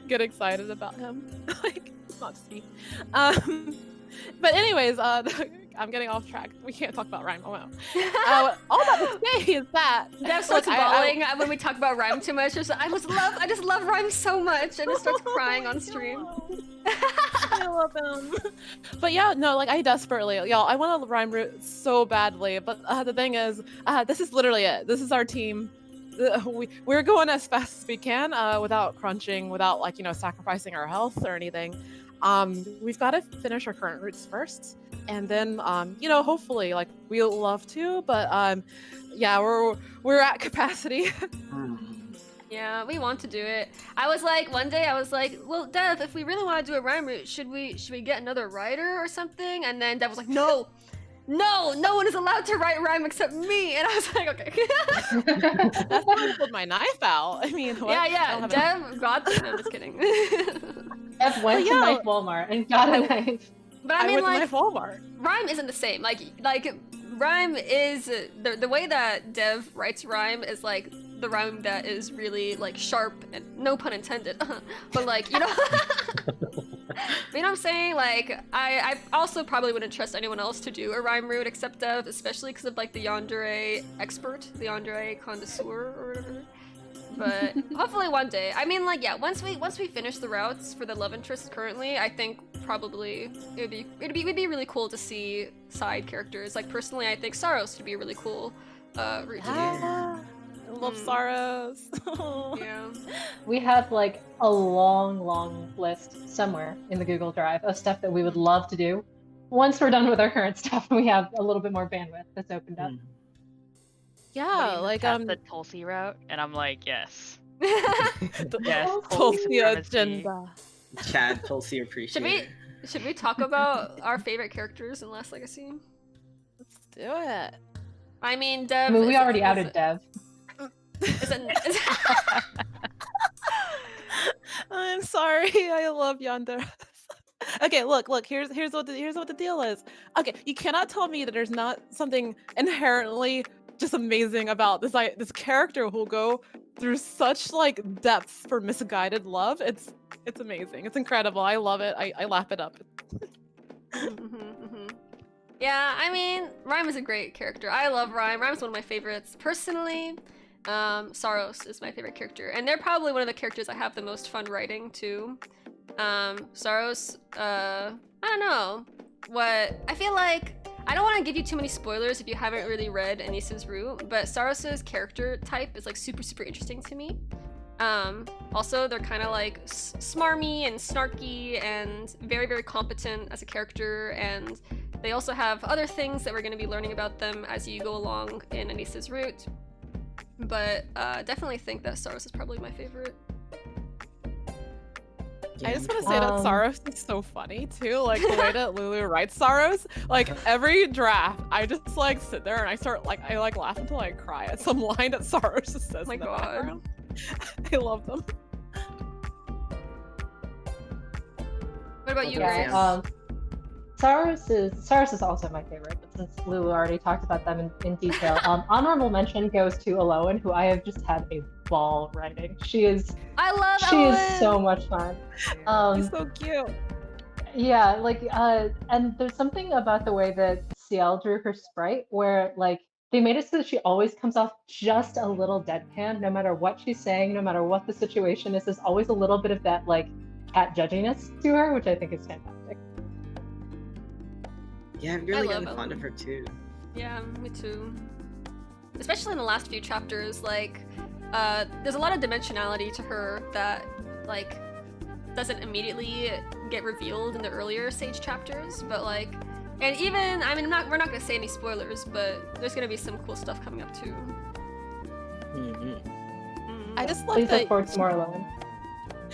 Speaker 2: get excited about him. Like, it's not just me. But anyways, I'm getting off track. We can't talk about Rhyme. Oh no. All that to say is that
Speaker 1: Dev starts bawling when we talk about Rhyme too much. I just love Rhyme so much, and just starts crying on stream.
Speaker 2: I love him. But yeah, no, like I desperately, y'all, I want to Rhyme root so badly. But the thing is, this is literally it. This is our team. We're going as fast as we can without crunching, without like, you know, sacrificing our health or anything. We've got to finish our current routes first, and then you know, hopefully, like we'll love to, but yeah, we're at capacity.
Speaker 1: Yeah, we want to do it. One day I was like, well, Dev, if we really want to do a Rhyme route, should we get another writer or something? And then Dev was like, no one is allowed to write Rhyme except me. And I was like, okay.
Speaker 2: That's why I pulled my knife out. I mean, what? I
Speaker 1: yeah,
Speaker 2: don't have
Speaker 1: Dev got this. No, I'm just kidding.
Speaker 3: Ev went to
Speaker 2: yeah.
Speaker 3: knife Walmart and got a knife.
Speaker 1: But
Speaker 2: I
Speaker 1: I mean,
Speaker 2: went to
Speaker 1: like,
Speaker 2: my Walmart.
Speaker 1: Rhyme isn't the same. Like Rhyme is the way that Dev writes Rhyme is like the Rhyme that is really like sharp and no pun intended. But like, you know, you know what I'm saying? Like I also probably wouldn't trust anyone else to do a Rhyme route except Dev, especially because of like the yandere expert, the yandere connoisseur or whatever. But hopefully one day. I mean, like, yeah, once we finish the routes for the love interest currently, I think probably it'd be really cool to see side characters. Like personally, I think Saros would be a really cool route to
Speaker 2: I love Saros.
Speaker 1: do. Yeah.
Speaker 3: We have like a long list somewhere in the Google Drive of stuff that we would love to do. Once we're done with our current stuff and we have a little bit more bandwidth that's opened up.
Speaker 2: Yeah, like
Speaker 4: the Tulsi route, and I'm like, yes,
Speaker 2: the
Speaker 4: yes,
Speaker 2: Tulsi
Speaker 4: supremacy.
Speaker 2: agenda.
Speaker 5: Chad Tulsi appreciate.
Speaker 1: Should we talk about our favorite characters in Last Legacy?
Speaker 2: Let's do it.
Speaker 1: I mean,
Speaker 3: I
Speaker 1: Dev.
Speaker 3: mean, we already outed Dev.
Speaker 2: I'm sorry. I love Yonder. Okay, look. Here's what the deal is. Okay, you cannot tell me that there's not something inherently just amazing about this character who'll go through such like depths for misguided love. It's amazing. It's incredible. I love it. I laugh it up.
Speaker 1: Yeah, I mean, Rhyme is a great character. I love Rhyme. Rhyme's one of my favorites. Personally, Saros is my favorite character. And they're probably one of the characters I have the most fun writing, too. Saros, I don't know. I feel like... I don't want to give you too many spoilers if you haven't really read Anis's route, but Saros's character type is like super interesting to me. Also, they're kind of like smarmy and snarky and very competent as a character, and they also have other things that we're going to be learning about them as you go along in Anis's route. But definitely think that Saros is probably my favorite.
Speaker 2: I just want to say that Saros is so funny too. Like the way that Lulu writes Saros, like every draft, I just like sit there and I laugh until I cry at some line that Saros just says.
Speaker 1: Oh my
Speaker 2: in the
Speaker 1: god.
Speaker 2: background. I love them.
Speaker 1: What about you,
Speaker 3: Yeah,
Speaker 1: Grace?
Speaker 3: Saros is also my favorite, but since Lulu already talked about them in detail, honorable mention goes to Aloan, who I have just had a ball writing. She is so much fun.
Speaker 2: He's so cute.
Speaker 3: Yeah, like and there's something about the way that CL drew her sprite where like they made it so that she always comes off just a little deadpan, no matter what she's saying, no matter what the situation is. There's always a little bit of that like cat judginess to her, which I think is fantastic.
Speaker 5: Yeah, I've really
Speaker 1: love
Speaker 5: gotten fond of her too.
Speaker 1: Yeah, me too. Especially in the last few chapters, like, there's a lot of dimensionality to her that, like, doesn't immediately get revealed in the earlier Sage chapters, but like, and even, I mean, we're not gonna say any spoilers, but there's gonna be some cool stuff coming up too.
Speaker 2: I just love
Speaker 3: Please
Speaker 2: that
Speaker 3: look forward to more alone.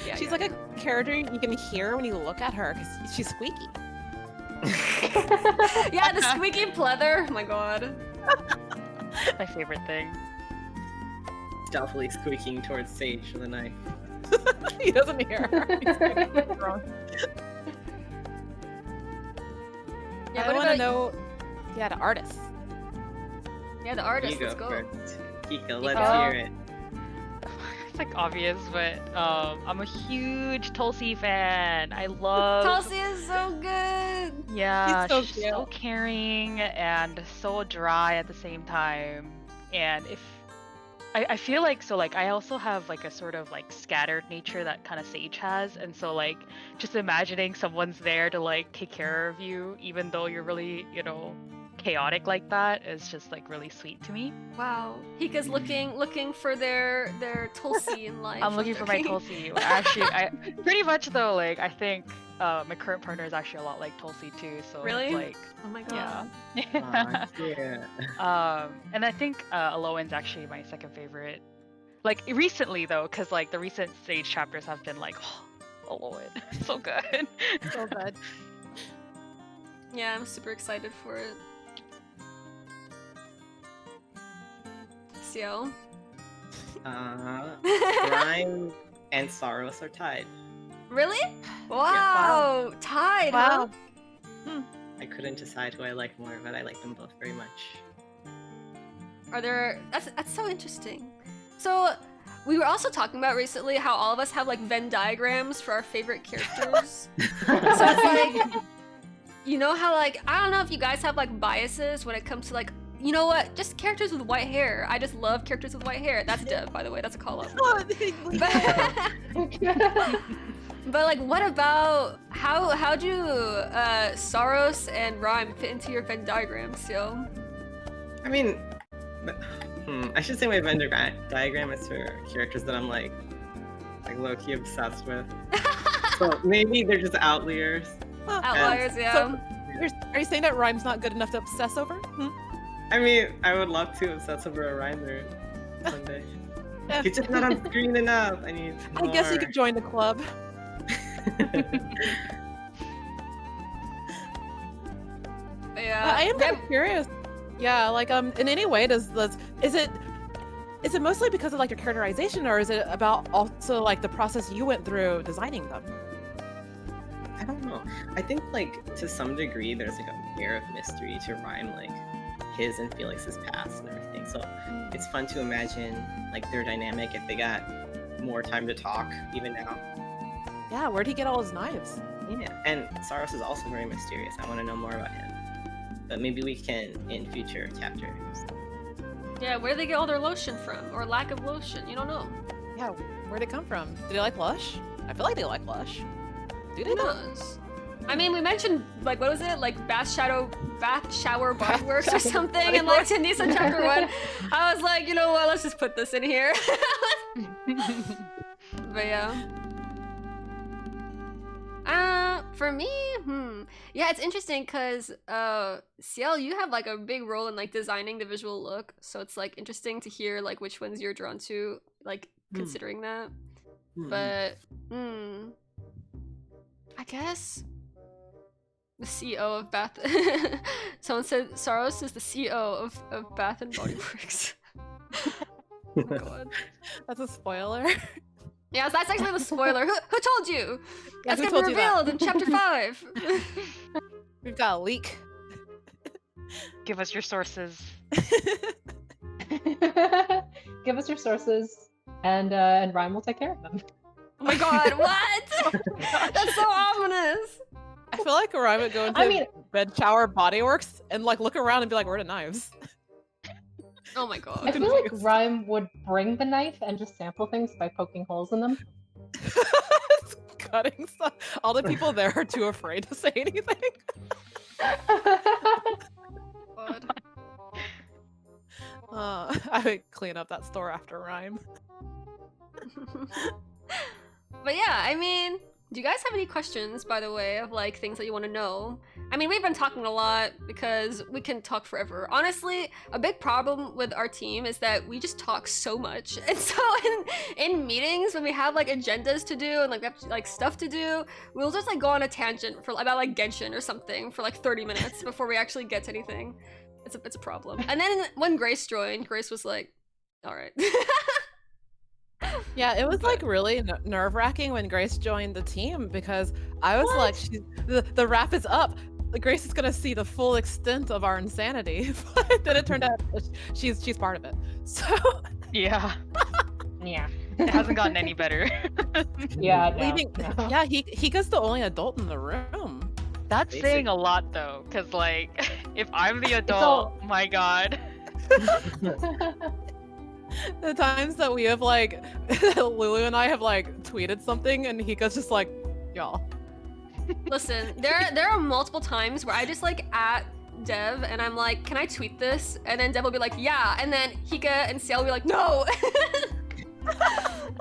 Speaker 1: Yeah,
Speaker 2: she's
Speaker 1: yeah,
Speaker 2: like
Speaker 1: yeah.
Speaker 2: a character you can hear when you look at her because she's squeaky.
Speaker 1: Yeah, the squeaky pleather. Oh my god.
Speaker 4: My favorite thing.
Speaker 5: Stealthily squeaking towards Sage for the knife.
Speaker 2: He doesn't hear her. He's like, "What's wrong?"
Speaker 1: Yeah,
Speaker 2: I
Speaker 1: what
Speaker 2: want to
Speaker 1: about
Speaker 2: know. Yeah, the artists.
Speaker 1: yeah, the artist?
Speaker 5: You
Speaker 1: Let's
Speaker 5: go
Speaker 1: go.
Speaker 5: first. Kika, let's
Speaker 1: Oh.
Speaker 5: hear it.
Speaker 4: It's like obvious, but I'm a huge Tulsi fan. I love
Speaker 1: Tulsi is so good.
Speaker 4: Yeah,
Speaker 2: He's so
Speaker 4: she's so
Speaker 2: cute.
Speaker 4: caring and so dry at the same time. And if I feel like I also have like a sort of like scattered nature that kind of Sage has, and so like just imagining someone's there to like take care of you, even though you're really, chaotic like that, is just like really sweet to me.
Speaker 1: Wow. Hika's looking for their Tulsi in life.
Speaker 4: I'm looking for my Tulsi. Actually, I pretty much though, like I think my current partner is actually a lot like Tulsi too. So
Speaker 1: Really?
Speaker 4: like
Speaker 1: Oh my
Speaker 4: yeah.
Speaker 1: god.
Speaker 5: Aw, yeah.
Speaker 4: And I think Alohan's actually my second favorite. Like recently though, because like the recent Sage chapters have been like, oh, Alohan, so good.
Speaker 2: So good.
Speaker 1: Yeah, I'm super excited for it. Ciel.
Speaker 5: Rhyme and Saros are tied.
Speaker 1: Really? Wow. Tied,
Speaker 2: Wow.
Speaker 1: huh?
Speaker 5: I couldn't decide who I like more, but I like them both very much.
Speaker 1: Are there that's so interesting. So we were also talking about recently how all of us have like Venn diagrams for our favorite characters. So it's like, you know how like, I don't know if you guys have like biases when it comes to like, you know what, just characters with white hair. I just love characters with white hair. That's Dev, by the way, that's a call up. But like, what about how do Saros and Rhyme fit into your Venn diagrams, yo?
Speaker 5: I mean, I should say my Venn diagram is for characters that I'm like low-key obsessed with. So maybe they're just outliers.
Speaker 1: Outliers, yeah.
Speaker 2: So, are you saying that Rhyme's not good enough to obsess over?
Speaker 5: I mean, I would love to obsess over a Rhymer someday.
Speaker 2: Yeah.
Speaker 5: He's just not on screen enough. I need
Speaker 2: I guess you
Speaker 5: more.
Speaker 2: could join the club.
Speaker 1: Yeah.
Speaker 2: I am kind of curious. Yeah, like in any way is it mostly because of like your characterization, or is it about also like the process you went through designing them?
Speaker 5: I don't know. I think like to some degree there's like a air of mystery to Rhyme, like his and Felix's past and everything. So it's fun to imagine like their dynamic if they got more time to talk even now.
Speaker 2: Yeah, where'd he get all his knives?
Speaker 5: Yeah, and Saros is also very mysterious. I want to know more about him. But maybe we can in future chapters.
Speaker 1: Yeah, where do they get all their lotion from? Or lack of lotion? You don't know.
Speaker 2: Yeah, where'd it come from? Did they like Lush? I feel like they like Lush. Do they
Speaker 1: Who
Speaker 2: not?
Speaker 1: knows? I mean, we mentioned, like, what was it? Like, bath shower body works or something in, like, Tanisa chapter 1. I was like, you know what, let's just put this in here. But yeah. For me, yeah, it's interesting because, Ciel, you have, like, a big role in, like, designing the visual look. So it's, like, interesting to hear, like, which ones you're drawn to, like, considering that. But, I guess the CEO of Bath. Someone said Saros is the CEO of Bath and Body Works. Oh God.
Speaker 2: That's a spoiler.
Speaker 1: Yeah, that's actually the spoiler. Who told you?
Speaker 2: Yeah,
Speaker 1: That's
Speaker 2: who
Speaker 1: gonna
Speaker 2: told
Speaker 1: be
Speaker 2: you that?
Speaker 1: revealed in chapter 5.
Speaker 2: We've got a leak.
Speaker 4: Give us your sources.
Speaker 3: Give us your sources, and Rhyme will take care of them.
Speaker 1: Oh my God, what? That's so ominous.
Speaker 2: I feel like Orion would go into Red Shower Body Works and like look around and be like, "Where are the knives?"
Speaker 1: Oh my God.
Speaker 3: I feel like Rhyme would bring the knife and just sample things by poking holes in them.
Speaker 2: cutting stuff. All the people there are too afraid to say anything.
Speaker 1: God.
Speaker 2: I would clean up that store after Rhyme.
Speaker 1: But yeah, I mean, do you guys have any questions, by the way, of like things that you want to know? I mean, we've been talking a lot because we can talk forever. Honestly, a big problem with our team is that we just talk so much. And so in meetings, when we have like agendas to do and like we have like stuff to do, we'll just like go on a tangent for about like Genshin or something for like 30 minutes before we actually get to anything. It's a problem. And then when Grace joined, Grace was like, all right.
Speaker 2: Yeah, it was like really nerve-wracking when Grace joined the team because I was like, the wrap is up. Grace is gonna see the full extent of our insanity. But then it turned out she's part of it. So
Speaker 4: Yeah,
Speaker 3: Yeah.
Speaker 4: it hasn't gotten any better.
Speaker 3: Yeah. No,
Speaker 2: leaving,
Speaker 3: no.
Speaker 2: yeah, Hika's the only adult in the room.
Speaker 4: That's
Speaker 5: Basic.
Speaker 4: saying a lot though, because like, if I'm the adult,
Speaker 3: all-
Speaker 4: my god.
Speaker 2: The times that we have like Lulu and I have like tweeted something and Hika's just like, y'all.
Speaker 1: Listen, there are multiple times where I just like at Dev and I'm like, can I tweet this? And then Dev will be like, yeah. And then Hika and Ciel will be like, no.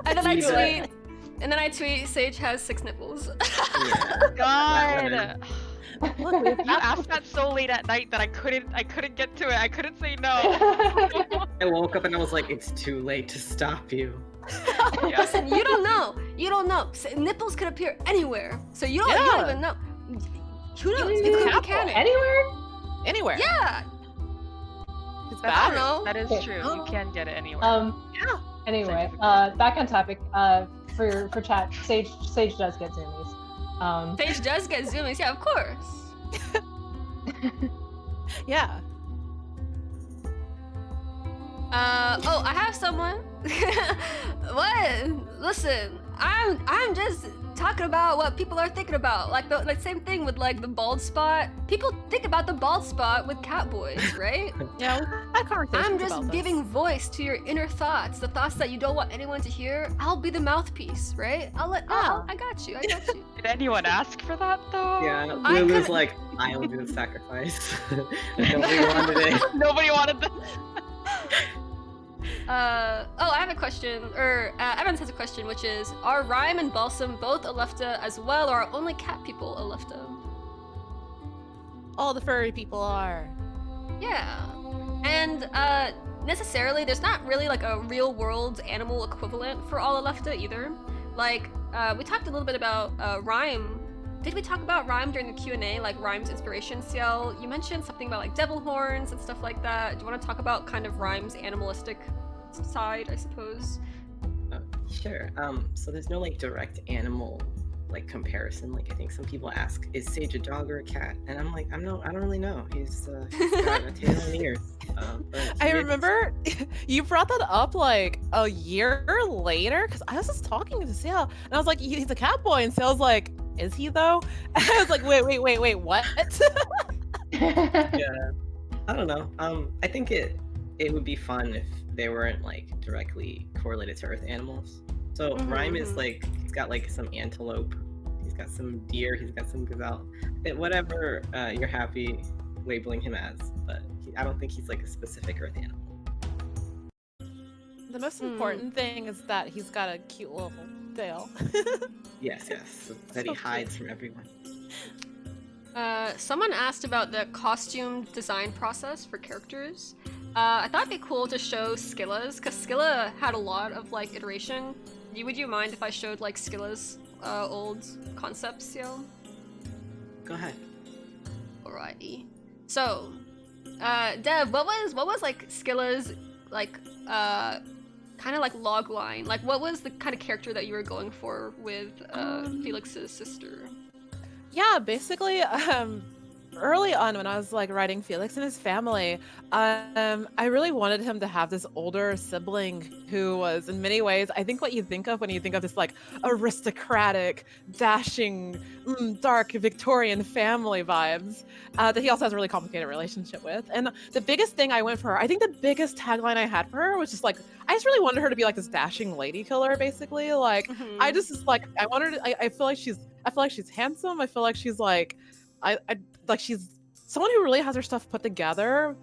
Speaker 1: And then I
Speaker 5: Yeah.
Speaker 1: tweet. And then I tweet, Sage has 6 nipples.
Speaker 5: Yeah.
Speaker 4: God.
Speaker 2: Look, we've
Speaker 4: You asked that so late at night that I couldn't get to it. I couldn't say no.
Speaker 5: I woke up and I was like, it's too late to stop you.
Speaker 1: Listen, you don't know. You don't know. Nipples could appear anywhere. So you don't
Speaker 2: Yeah.
Speaker 1: even know. Who knows?
Speaker 3: You
Speaker 1: It could be
Speaker 3: apple
Speaker 1: canon.
Speaker 3: anywhere?
Speaker 2: anywhere.
Speaker 1: Yeah.
Speaker 2: It's
Speaker 1: I
Speaker 2: bad.
Speaker 1: don't know.
Speaker 4: That is
Speaker 3: Okay.
Speaker 4: true. You can get it anywhere.
Speaker 2: Yeah.
Speaker 3: Anyway, back on topic. For chat, Sage does get zoomies.
Speaker 1: Sage does get zoomies. Yeah, of course.
Speaker 2: Yeah.
Speaker 1: Oh, I have someone. What? Listen, I'm just talking about what people are thinking about. Like the same thing with like the bald spot. People think about the bald spot with Catboys, right?
Speaker 2: Yeah. We had conversations
Speaker 1: I'm just
Speaker 2: about this.
Speaker 1: giving voice to your inner thoughts, the thoughts that you don't want anyone to hear. I'll be the mouthpiece, right? I got you.
Speaker 4: Did anyone ask for that though?
Speaker 5: Yeah,
Speaker 1: I
Speaker 5: Lulu's
Speaker 1: couldn't-
Speaker 5: like, I'll do the sacrifice. Nobody wanted it.
Speaker 4: Nobody wanted this.
Speaker 1: Oh, I have a question, or Evans has a question, which is, are Rhyme and Balsam both Alefta as well, or are only cat people Alefta?
Speaker 2: All the furry people are.
Speaker 1: Yeah. And necessarily, there's not really like a real world animal equivalent for all Alefta either. Like, we talked a little bit about Rhyme. Did we talk about Rhyme during the Q&A, like Rhyme's inspiration, Ciel? You mentioned something about like devil horns and stuff like that. Do you want to talk about kind of Rhyme's animalistic side, I suppose?
Speaker 5: Sure. So there's no like direct animal like comparison. Like I think some people ask, is Sage a dog or a cat? And I'm like, I don't really know. He's got a tail and ears. But
Speaker 2: I
Speaker 5: he is-
Speaker 2: remember you brought that up like a year later because I was just talking to Ciel and I was like, he's a cat boy, and Ciel's like, is he though? And I was like, wait, what?
Speaker 5: Yeah. I don't know. I think it would be fun if they weren't like directly correlated to Earth animals. So Rhyme is like, he's got like some antelope, he's got some deer, he's got some gazelle, whatever you're happy labeling him as. But I don't think he's like a specific Earth animal.
Speaker 2: The most important thing is that he's got a cute little tail.
Speaker 5: Yes, so that he
Speaker 2: So
Speaker 5: hides from everyone.
Speaker 1: Someone asked about the costume design process for characters. I thought it'd be cool to show Scylla's, because Scylla had a lot of like iteration. Would you mind if I showed like Scylla's old concepts, Ciel?
Speaker 5: Go ahead.
Speaker 1: Alrighty. So, Dev, what was like Scylla's like kind of like log line? Like, what was the kind of character that you were going for with Felix's sister?
Speaker 2: Yeah, basically, early on when I was like writing Felix and his family, I really wanted him to have this older sibling who was in many ways, I think what you think of when you think of this like aristocratic, dashing, dark Victorian family vibes, that he also has a really complicated relationship with. And the biggest thing I went for her, I think the biggest tagline I had for her was just like, I just really wanted her to be like this dashing lady killer, basically. Like, I just like, I wanted to, I feel like she's handsome. I feel like she's like, I like she's someone who really has her stuff put together,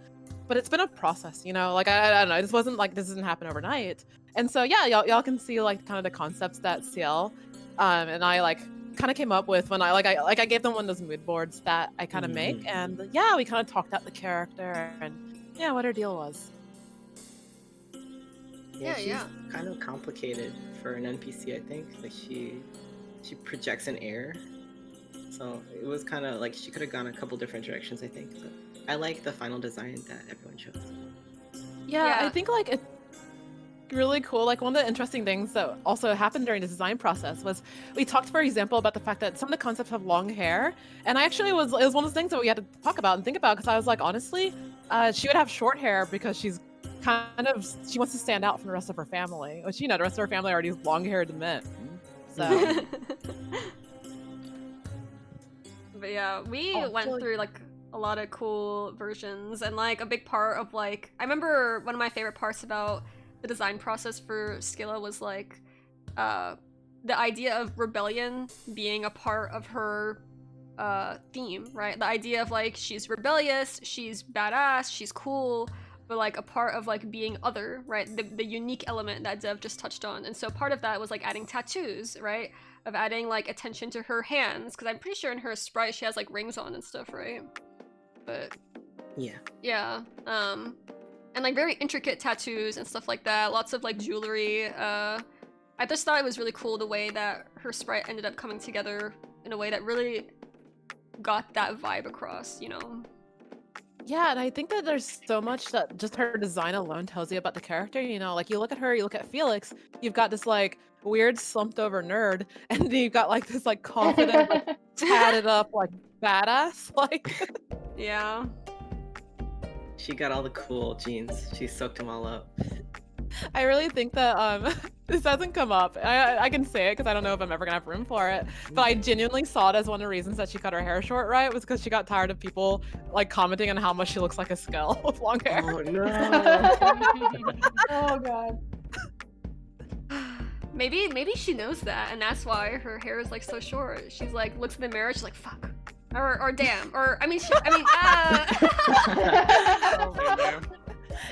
Speaker 2: but it's been a process, you know. Like I don't know, this didn't happen overnight. And so yeah, y'all can see like kind of the concepts that CL and I like kind of came up with when I gave them one of those mood boards that I kind of make, and yeah, we kind of talked out the character and yeah, what her deal was.
Speaker 5: Yeah, she's kind of complicated for an NPC, I think. Like she projects an air. So it was kind of like she could have gone a couple different directions, I think. But I like the final design that everyone chose.
Speaker 2: Yeah, I think like it's really cool. Like one of the interesting things that also happened during the design process was we talked, for example, about the fact that some of the concepts have long hair. And I actually it was one of those things that we had to talk about and think about, because I was like, honestly, she would have short hair because she wants to stand out from the rest of her family, which, you know, the rest of her family are these long-haired men. So
Speaker 1: But yeah, we went through like a lot of cool versions, and like a big part of like, I remember one of my favorite parts about the design process for Skilla was like the idea of rebellion being a part of her theme, right? The idea of like she's rebellious, she's badass, she's cool, but like a part of like being other, right? The unique element that Dev just touched on. And so part of that was like adding tattoos, right? Of adding like attention to her hands, because I'm pretty sure in her sprite she has like rings on and stuff, right? But yeah, and like very intricate tattoos and stuff like that. Lots of like jewelry. I just thought it was really cool the way that her sprite ended up coming together in a way that really got that vibe across, you know?
Speaker 2: Yeah, and I think that there's so much that just her design alone tells you about the character, you know? Like, you look at her, you look at Felix, you've got this, like, weird slumped over nerd, and then you've got, like, this, like, confident, like, tatted up, like, badass, like...
Speaker 1: Yeah.
Speaker 5: She got all the cool genes. She soaked them all up.
Speaker 2: I really think that this hasn't come up. I can say it because I don't know if I'm ever gonna have room for it. But I genuinely saw it as one of the reasons that she cut her hair short, right? Was because she got tired of people like commenting on how much she looks like a skull with long hair.
Speaker 5: Oh no!
Speaker 3: Oh god.
Speaker 1: Maybe she knows that, and that's why her hair is like so short. She's like looks in the mirror, she's like fuck, or damn, or I mean,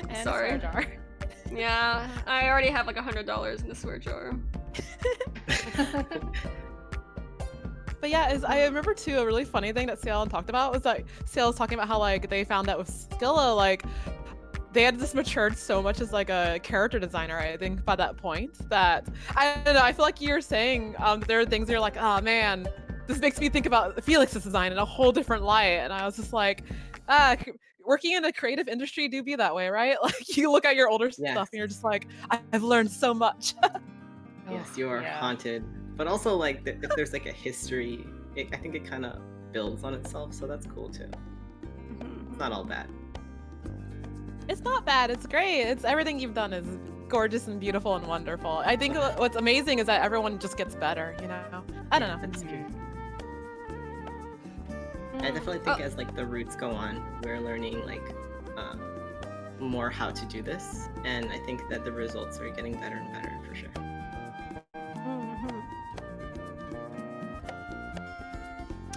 Speaker 2: And
Speaker 1: sorry.
Speaker 2: jar.
Speaker 1: Yeah, I already have like $100 in the swear jar.
Speaker 2: But yeah, I remember too, a really funny thing that Ciel talked about was like, Ciel was talking about how like they found that with Skilla, like they had just matured so much as like a character designer, I think, by that point, that I don't know, I feel like you're saying there are things that you're like, oh man, this makes me think about Felix's design in a whole different light. And I was just like, working in a creative industry do be that way, right? Like you look at your older stuff and you're just like, I've learned so much.
Speaker 5: Yes, you are haunted. But also, like, if there's like a history, I think it kind of builds on itself, so that's cool too. It's not all bad.
Speaker 2: It's not bad. It's great. It's everything you've done is gorgeous and beautiful and wonderful. I think what's amazing is that everyone just gets better, you know? I don't know.
Speaker 5: That's true. I definitely think as like the roots go on, we're learning like more how to do this, and I think that the results are getting better and better for sure.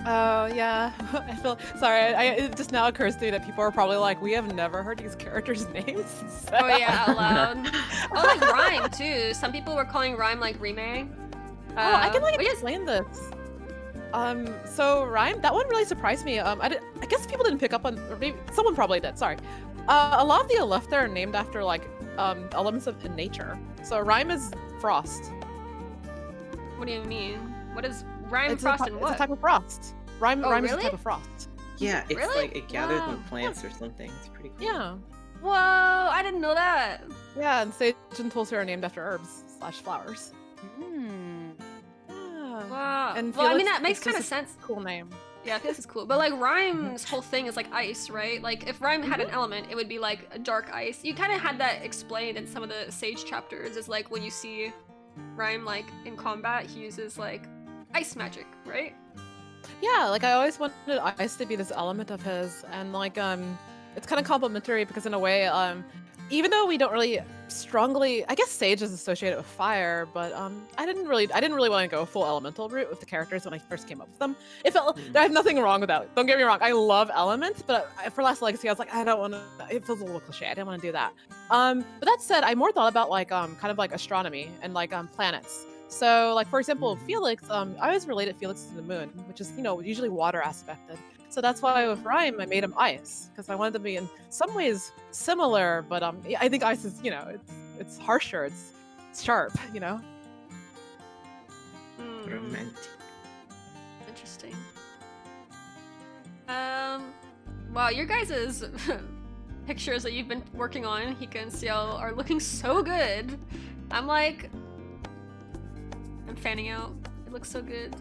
Speaker 2: Oh yeah, I feel sorry. It just now occurs to me that people are probably like, we have never heard these characters' names. So.
Speaker 1: Oh yeah, out loud. Oh, like Rhyme too. Some people were calling Rhyme like Rime.
Speaker 2: I can like explain this. So Rhyme, that one really surprised me. I guess people didn't pick up on, or maybe someone probably did. Sorry. A lot of the Aleph are named after like elements of nature. So Rhyme is frost.
Speaker 1: What do you mean? What is Rhyme,
Speaker 2: it's
Speaker 1: frost, and what?
Speaker 2: It's a type of frost. Rhyme is a type of frost.
Speaker 5: Yeah, it's
Speaker 1: Really?
Speaker 5: like it gathers in plants or something. It's pretty cool.
Speaker 2: Yeah.
Speaker 1: Whoa, I didn't know that.
Speaker 2: Yeah, and sage and tulsi are named after herbs / flowers.
Speaker 1: Wow.
Speaker 2: And
Speaker 1: well, I mean,
Speaker 2: Felix
Speaker 1: that makes
Speaker 2: is
Speaker 1: kind of
Speaker 2: just a
Speaker 1: sense.
Speaker 2: Cool name.
Speaker 1: Yeah, this is cool. But like Rhyme's whole thing is like ice, right? Like if Rhyme had an element, it would be like a dark ice. You kind of had that explained in some of the Sage chapters. Is like when you see Rhyme like in combat, he uses like ice magic, right?
Speaker 2: Yeah, like I always wanted ice to be this element of his, and like it's kind of complementary because in a way, even though we don't really strongly, I guess Sage is associated with fire, but I didn't really want to go full elemental route with the characters when I first came up with them. It felt I have nothing wrong with that. Don't get me wrong, I love elements, but for Last Legacy, I was like, I don't want to. It feels a little cliche. I didn't want to do that. But that said, I more thought about like kind of like astronomy and like planets. So like for example, Felix, I always related Felix to the moon, which is usually water aspected. So that's why with Rhyme, I made him ice because I wanted to be in some ways similar, but I think ice is it's harsher, it's sharp,
Speaker 5: Romantic.
Speaker 1: Interesting. Wow, your guys' pictures that you've been working on, Hika and Ciel, are looking so good. I'm fanning out. It looks so good.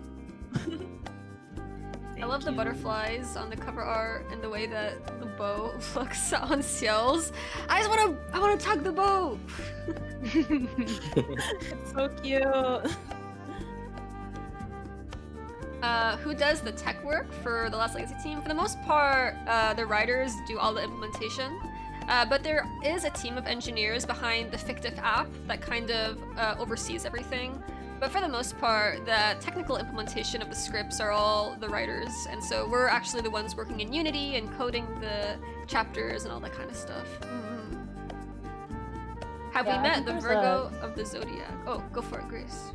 Speaker 1: I love the butterflies on the cover art and the way that the bow looks on Ciel's. I wanna tug the bow.
Speaker 2: It's so cute.
Speaker 1: Who does the tech work for the Last Legacy team? For the most part, the writers do all the implementation. But there is a team of engineers behind the fictive app that kind of oversees everything. But for the most part, the technical implementation of the scripts are all the writers, and so we're actually the ones working in Unity and coding the chapters and all that kind of stuff. Have we met the Virgo of the Zodiac? Oh, go for it, Grace.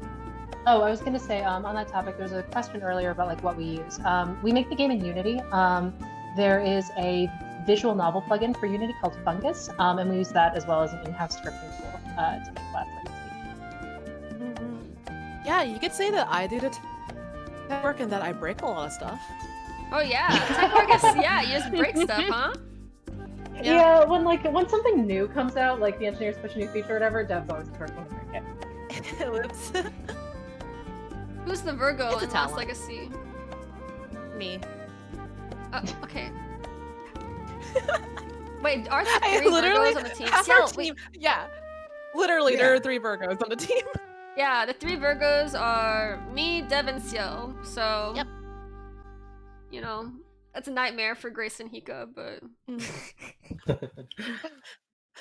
Speaker 3: Oh, I was going to say, on that topic, there was a question earlier about like what we use. We make the game in Unity. There is a visual novel plugin for Unity called Fungus, and we use that as well as an in-house scripting tool to make Last Legacy.
Speaker 2: Yeah, you could say that I do the tech work and that I break a lot of stuff.
Speaker 1: Oh yeah, tech work is you just break stuff, huh?
Speaker 3: Yeah, when something new comes out, like the engineers push a new feature or whatever, devs always working to break it.
Speaker 2: Whoops.
Speaker 1: Who's the Virgo
Speaker 2: It's a
Speaker 1: in Last
Speaker 2: talent.
Speaker 1: Legacy?
Speaker 2: Me.
Speaker 1: Okay. Wait, are there
Speaker 2: I
Speaker 1: three
Speaker 2: literally
Speaker 1: Virgos on the team?
Speaker 2: half
Speaker 1: Ciel,
Speaker 2: our
Speaker 1: wait,
Speaker 2: team. Yeah, literally, there are 3 Virgos on the team.
Speaker 1: yeah, the 3 Virgos are me, Dev, and Ciel. So,
Speaker 2: Yep.
Speaker 1: That's a nightmare for Grace and Hika, but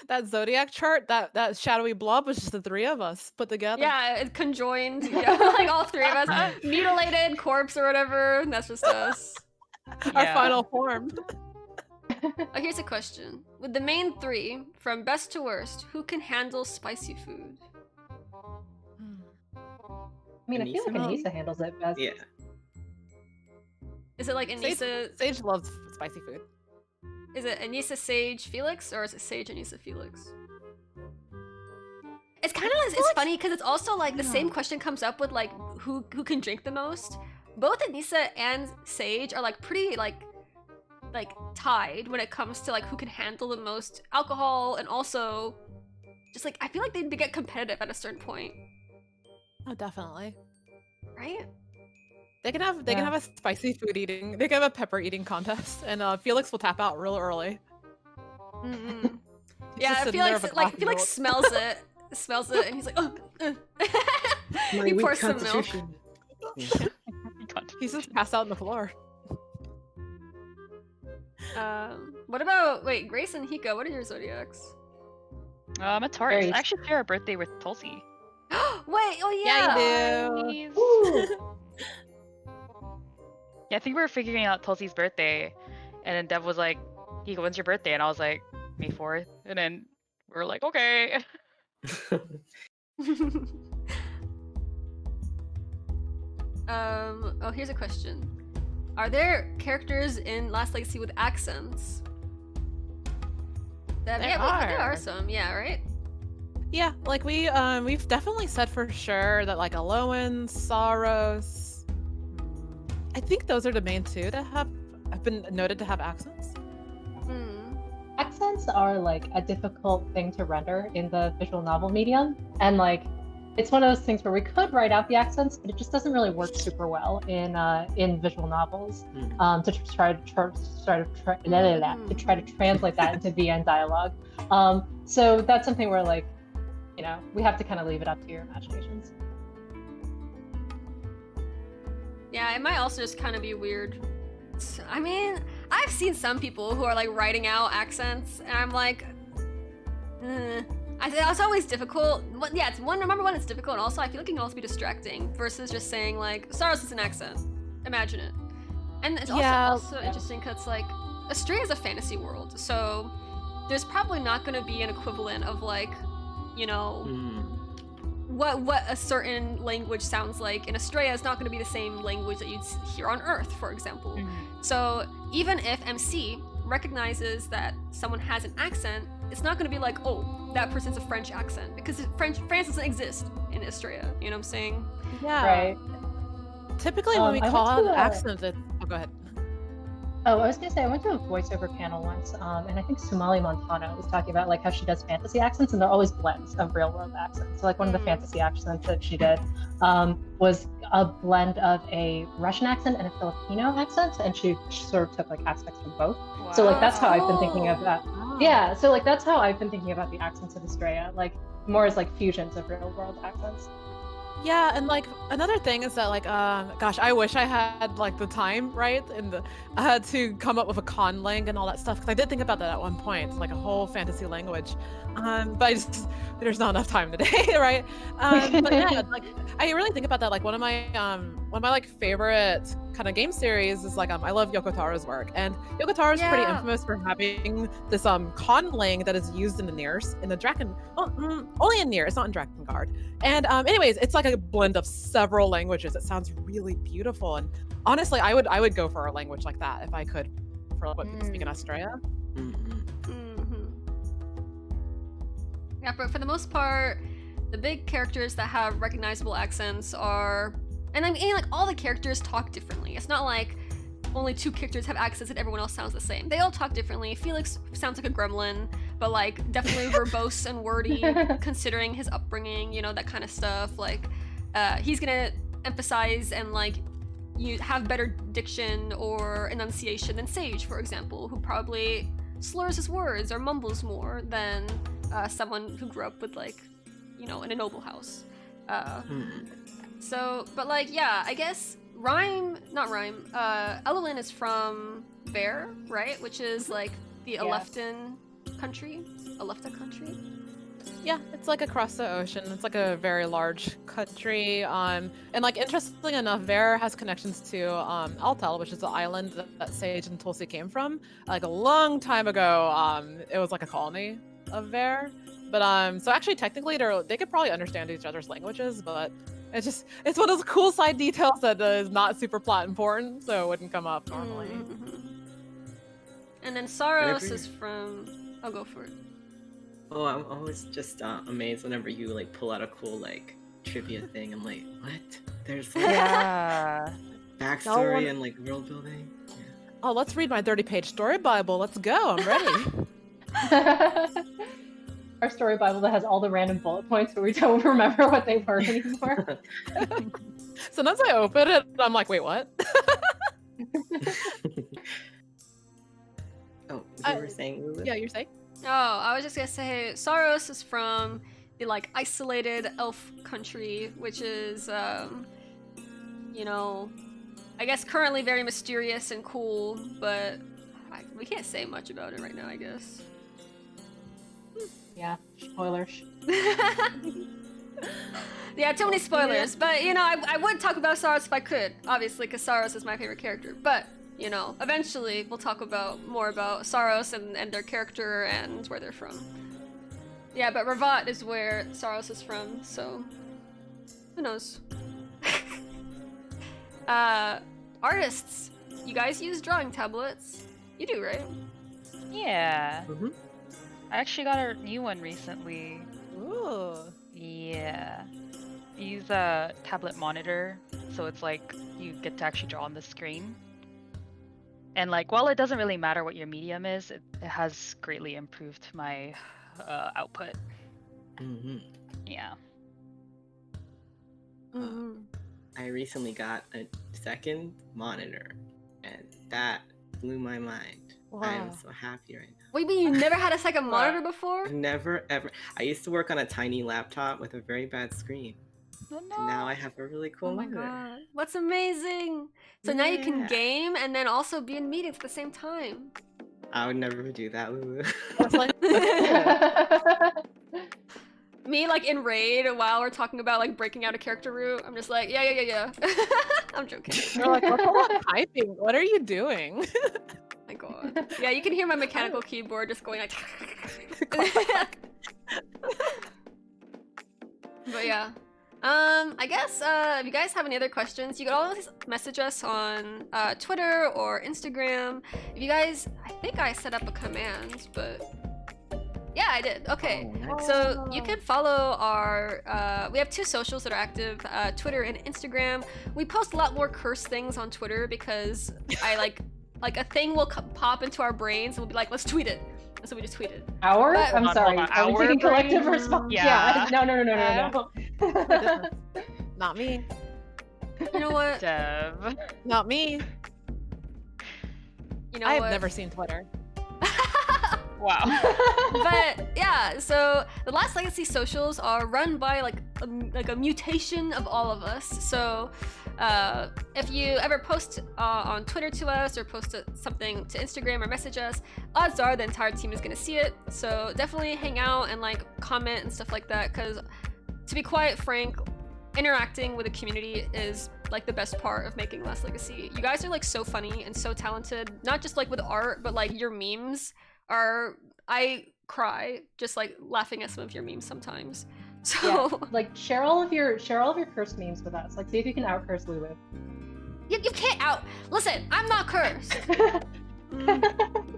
Speaker 2: That zodiac chart, that shadowy blob was just the 3 of us put together.
Speaker 1: yeah, it's conjoined. Yeah, like all 3 of us, mutilated corpse or whatever. That's just us.
Speaker 2: Our
Speaker 4: Yeah.
Speaker 2: final form.
Speaker 1: Oh, here's a question: with the main 3, from best to worst, who can handle spicy food?
Speaker 3: I mean, I feel like
Speaker 5: Anissa?
Speaker 3: Anissa handles it best.
Speaker 5: Yeah.
Speaker 1: Is it like Anissa?
Speaker 2: Sage loves spicy food.
Speaker 1: Is it Anissa, Sage, Felix, or is it Sage, Anissa, Felix? It's kind of it's funny because it's also like the same question comes up with like who can drink the most. Both Anissa and Sage are like pretty like tied when it comes to like who can handle the most alcohol, and also just like I feel like they'd get competitive at a certain point,
Speaker 2: Oh, definitely.
Speaker 1: right?
Speaker 2: They can have a spicy food eating. They can have a pepper eating contest, and Felix will tap out real early.
Speaker 1: Mm-hmm.
Speaker 2: He's
Speaker 1: Yeah,
Speaker 2: just
Speaker 1: I
Speaker 2: sitting
Speaker 1: feel
Speaker 2: there
Speaker 1: like
Speaker 2: with a
Speaker 1: like
Speaker 2: glass of
Speaker 1: Felix
Speaker 2: milk.
Speaker 1: smells it, and he's like, oh.
Speaker 5: My
Speaker 1: He
Speaker 5: weak
Speaker 1: pours some milk.
Speaker 5: constitution.
Speaker 2: He's just passed out on the floor.
Speaker 1: What about Grace and Hika? What are your zodiacs?
Speaker 4: I'm a Taurus.
Speaker 3: Very-
Speaker 4: I actually share a birthday with Tulsi.
Speaker 1: Wait, oh
Speaker 2: Yeah,
Speaker 1: yeah.
Speaker 2: you do.
Speaker 4: Yeah, I think we were figuring out Tulsi's birthday, and then Dev was like, "Hika, when's your birthday?" And I was like, "May 4th." And then we were like, "Okay."
Speaker 1: Oh, here's a question. Are there characters in Last Legacy with accents?
Speaker 2: There
Speaker 1: There
Speaker 2: are.
Speaker 1: are some, yeah, right?
Speaker 2: Yeah, like we've definitely said for sure that like Alolan, Saros, I think those are the main 2 that have been noted to have accents.
Speaker 1: Hmm.
Speaker 3: Accents are like a difficult thing to render in the visual novel medium, and like it's one of those things where we could write out the accents, but it just doesn't really work super well in visual novels. To try to translate that into VN dialogue. So that's something where, like, you know, we have to kind of leave it up to your imaginations.
Speaker 1: Yeah, it might also just kind of be weird. I mean, I've seen some people who are like writing out accents, and I'm like, it's always difficult. Yeah, it's number one, it's difficult, and also I feel like it can also be distracting versus just saying like, Saros is an accent. Imagine it. And it's also interesting because like, Astrea is a fantasy world, so there's probably not going to be an equivalent of like, you know, what a certain language sounds like in Astrea is not going to be the same language that you'd hear on Earth, for example. So even if MC recognizes that someone has an accent, it's not going to be like, oh, that person's a French accent, because France doesn't exist in Astrea. You know what I'm saying?
Speaker 2: Yeah.
Speaker 3: Right.
Speaker 2: Typically, when we call out accents, it's... Oh, go ahead.
Speaker 3: Oh, I was gonna say, I went to a voiceover panel once, and I think Sumali Montano was talking about like how she does fantasy accents, and they're always blends of real world accents. So like one of the fantasy accents that she did was a blend of a Russian accent and a Filipino accent, and she sort of took like aspects from both. Wow. So like that's how I've been thinking of that. Yeah, so like that's how I've been thinking about the accents of Astrea, like more as like fusions of real world accents.
Speaker 2: Yeah, and like another thing is that like gosh, I wish I had like the time, right, and to come up with a conlang and all that stuff, because I did think about that at one point, like a whole fantasy language, but there's not enough time today, right? But yeah, like I really think about that. Like one of my like favorite kind of game series is like I love Yoko Taro's work, and Yoko Taro is pretty infamous for having this conlang that is used in the Niers, in the Draken, only in Nier, it's not in Drakengard. And anyways, it's like a blend of several languages. It sounds really beautiful, and honestly, I would go for a language like that if I could, for what people speak in Astrea.
Speaker 1: Yeah, but for the most part, the big characters that have recognizable accents are, and I mean like all the characters talk differently. It's not like only two characters have accents and everyone else sounds the same. They all talk differently. Felix sounds like a gremlin, but like definitely verbose and wordy considering his upbringing, you know, that kind of stuff. Like he's gonna emphasize and like you have better diction or enunciation than Sage, for example, who probably slurs his words or mumbles more than someone who grew up with like, you know, in a noble house. So, but like, yeah, I guess Elwyn is from Bear, right? Which is like the Alefta country.
Speaker 2: Yeah, it's like across the ocean. It's like a very large country. And like interestingly enough, Ver has connections to Altel, which is the island that Sage and Tulsi came from. Like a long time ago, it was like a colony of Ver. But so actually technically they could probably understand each other's languages, but it's one of those cool side details that is not super plot important, so it wouldn't come up normally.
Speaker 1: And then Saros is from... I'll go for it.
Speaker 5: Oh, I'm always just amazed whenever you like pull out a cool like trivia thing. I'm like, what? There's like backstory and like world building. Yeah.
Speaker 2: Oh, let's read my 30-page story Bible. Let's go. I'm ready.
Speaker 3: Our story Bible that has all the random bullet points, but we don't remember what they were anymore.
Speaker 2: Sometimes I open it and I'm like, wait, what?
Speaker 5: Oh, you were saying, Lulu?
Speaker 2: Yeah, you're saying?
Speaker 1: Oh, I was just gonna say, Saros is from the like isolated elf country, which is, you know, I guess currently very mysterious and cool, but we can't say much about it right now, I guess.
Speaker 3: Yeah, spoilers.
Speaker 1: Yeah, too many spoilers, but you know, I would talk about Saros if I could, obviously, because Saros is my favorite character, but you know, eventually we'll talk more about Saros and their character and where they're from. Yeah, but Ravat is where Saros is from, so who knows? Artists, you guys use drawing tablets? You do, right?
Speaker 4: Yeah. I actually got a new one recently.
Speaker 2: Ooh.
Speaker 4: Yeah. I use a tablet monitor, so it's like you get to actually draw on the screen. And like, while it doesn't really matter what your medium is, it has greatly improved my output. Yeah.
Speaker 5: I recently got a second monitor, and that blew my mind. I am
Speaker 2: Wow.
Speaker 5: so happy right now.
Speaker 1: What do you mean you never had a second monitor before?
Speaker 5: Never ever. I used to work on a tiny laptop with a very bad screen.
Speaker 4: No,
Speaker 5: And now I have a really cool
Speaker 1: Oh my
Speaker 5: monitor.
Speaker 1: god, what's amazing! So now you can
Speaker 5: Yeah.
Speaker 1: game and then also be in meetings at the same time.
Speaker 5: I would never do that, Lulu.
Speaker 2: That's like
Speaker 1: Me like in raid while we're talking about like breaking out a character route, I'm just like, yeah. I'm joking.
Speaker 2: you're like, what's all that typing? What are you doing?
Speaker 1: My god. Yeah, you can hear my mechanical keyboard just going like. But yeah. I guess if you guys have any other questions, you can always message us on Twitter or Instagram. If you guys, I think I set up a command, but yeah, I did. Okay.
Speaker 5: Oh, nice.
Speaker 1: So you can follow our, we have 2 socials that are active, Twitter and Instagram. We post a lot more curse things on Twitter because I like a thing will pop into our brains and we'll be like, let's tweet it. And so we just tweeted.
Speaker 3: Our?
Speaker 1: But-
Speaker 3: I'm
Speaker 4: Hold on,
Speaker 3: sorry.
Speaker 4: hold on.
Speaker 3: Are we
Speaker 4: Our
Speaker 3: taking collective
Speaker 4: brain?
Speaker 3: response?
Speaker 4: Yeah.
Speaker 3: No.
Speaker 2: Not me.
Speaker 1: You know what?
Speaker 4: Dev.
Speaker 2: Not me.
Speaker 1: You know
Speaker 2: I have
Speaker 1: what?
Speaker 2: never seen Twitter.
Speaker 4: Wow.
Speaker 1: But yeah, so the Last Legacy socials are run by like a mutation of all of us. So if you ever post on Twitter to us or post something to Instagram or message us, odds are the entire team is gonna see it. So definitely hang out and like comment and stuff like that. Because to be quite frank, interacting with the community is like the best part of making Last Legacy. You guys are like so funny and so talented, not just like with art, but like your memes are, I cry just like laughing at some of your memes sometimes. So
Speaker 3: Yeah, like share all of your cursed memes with us. Like see if you can out curse Lulu.
Speaker 1: you can't out. Listen, I'm not cursed.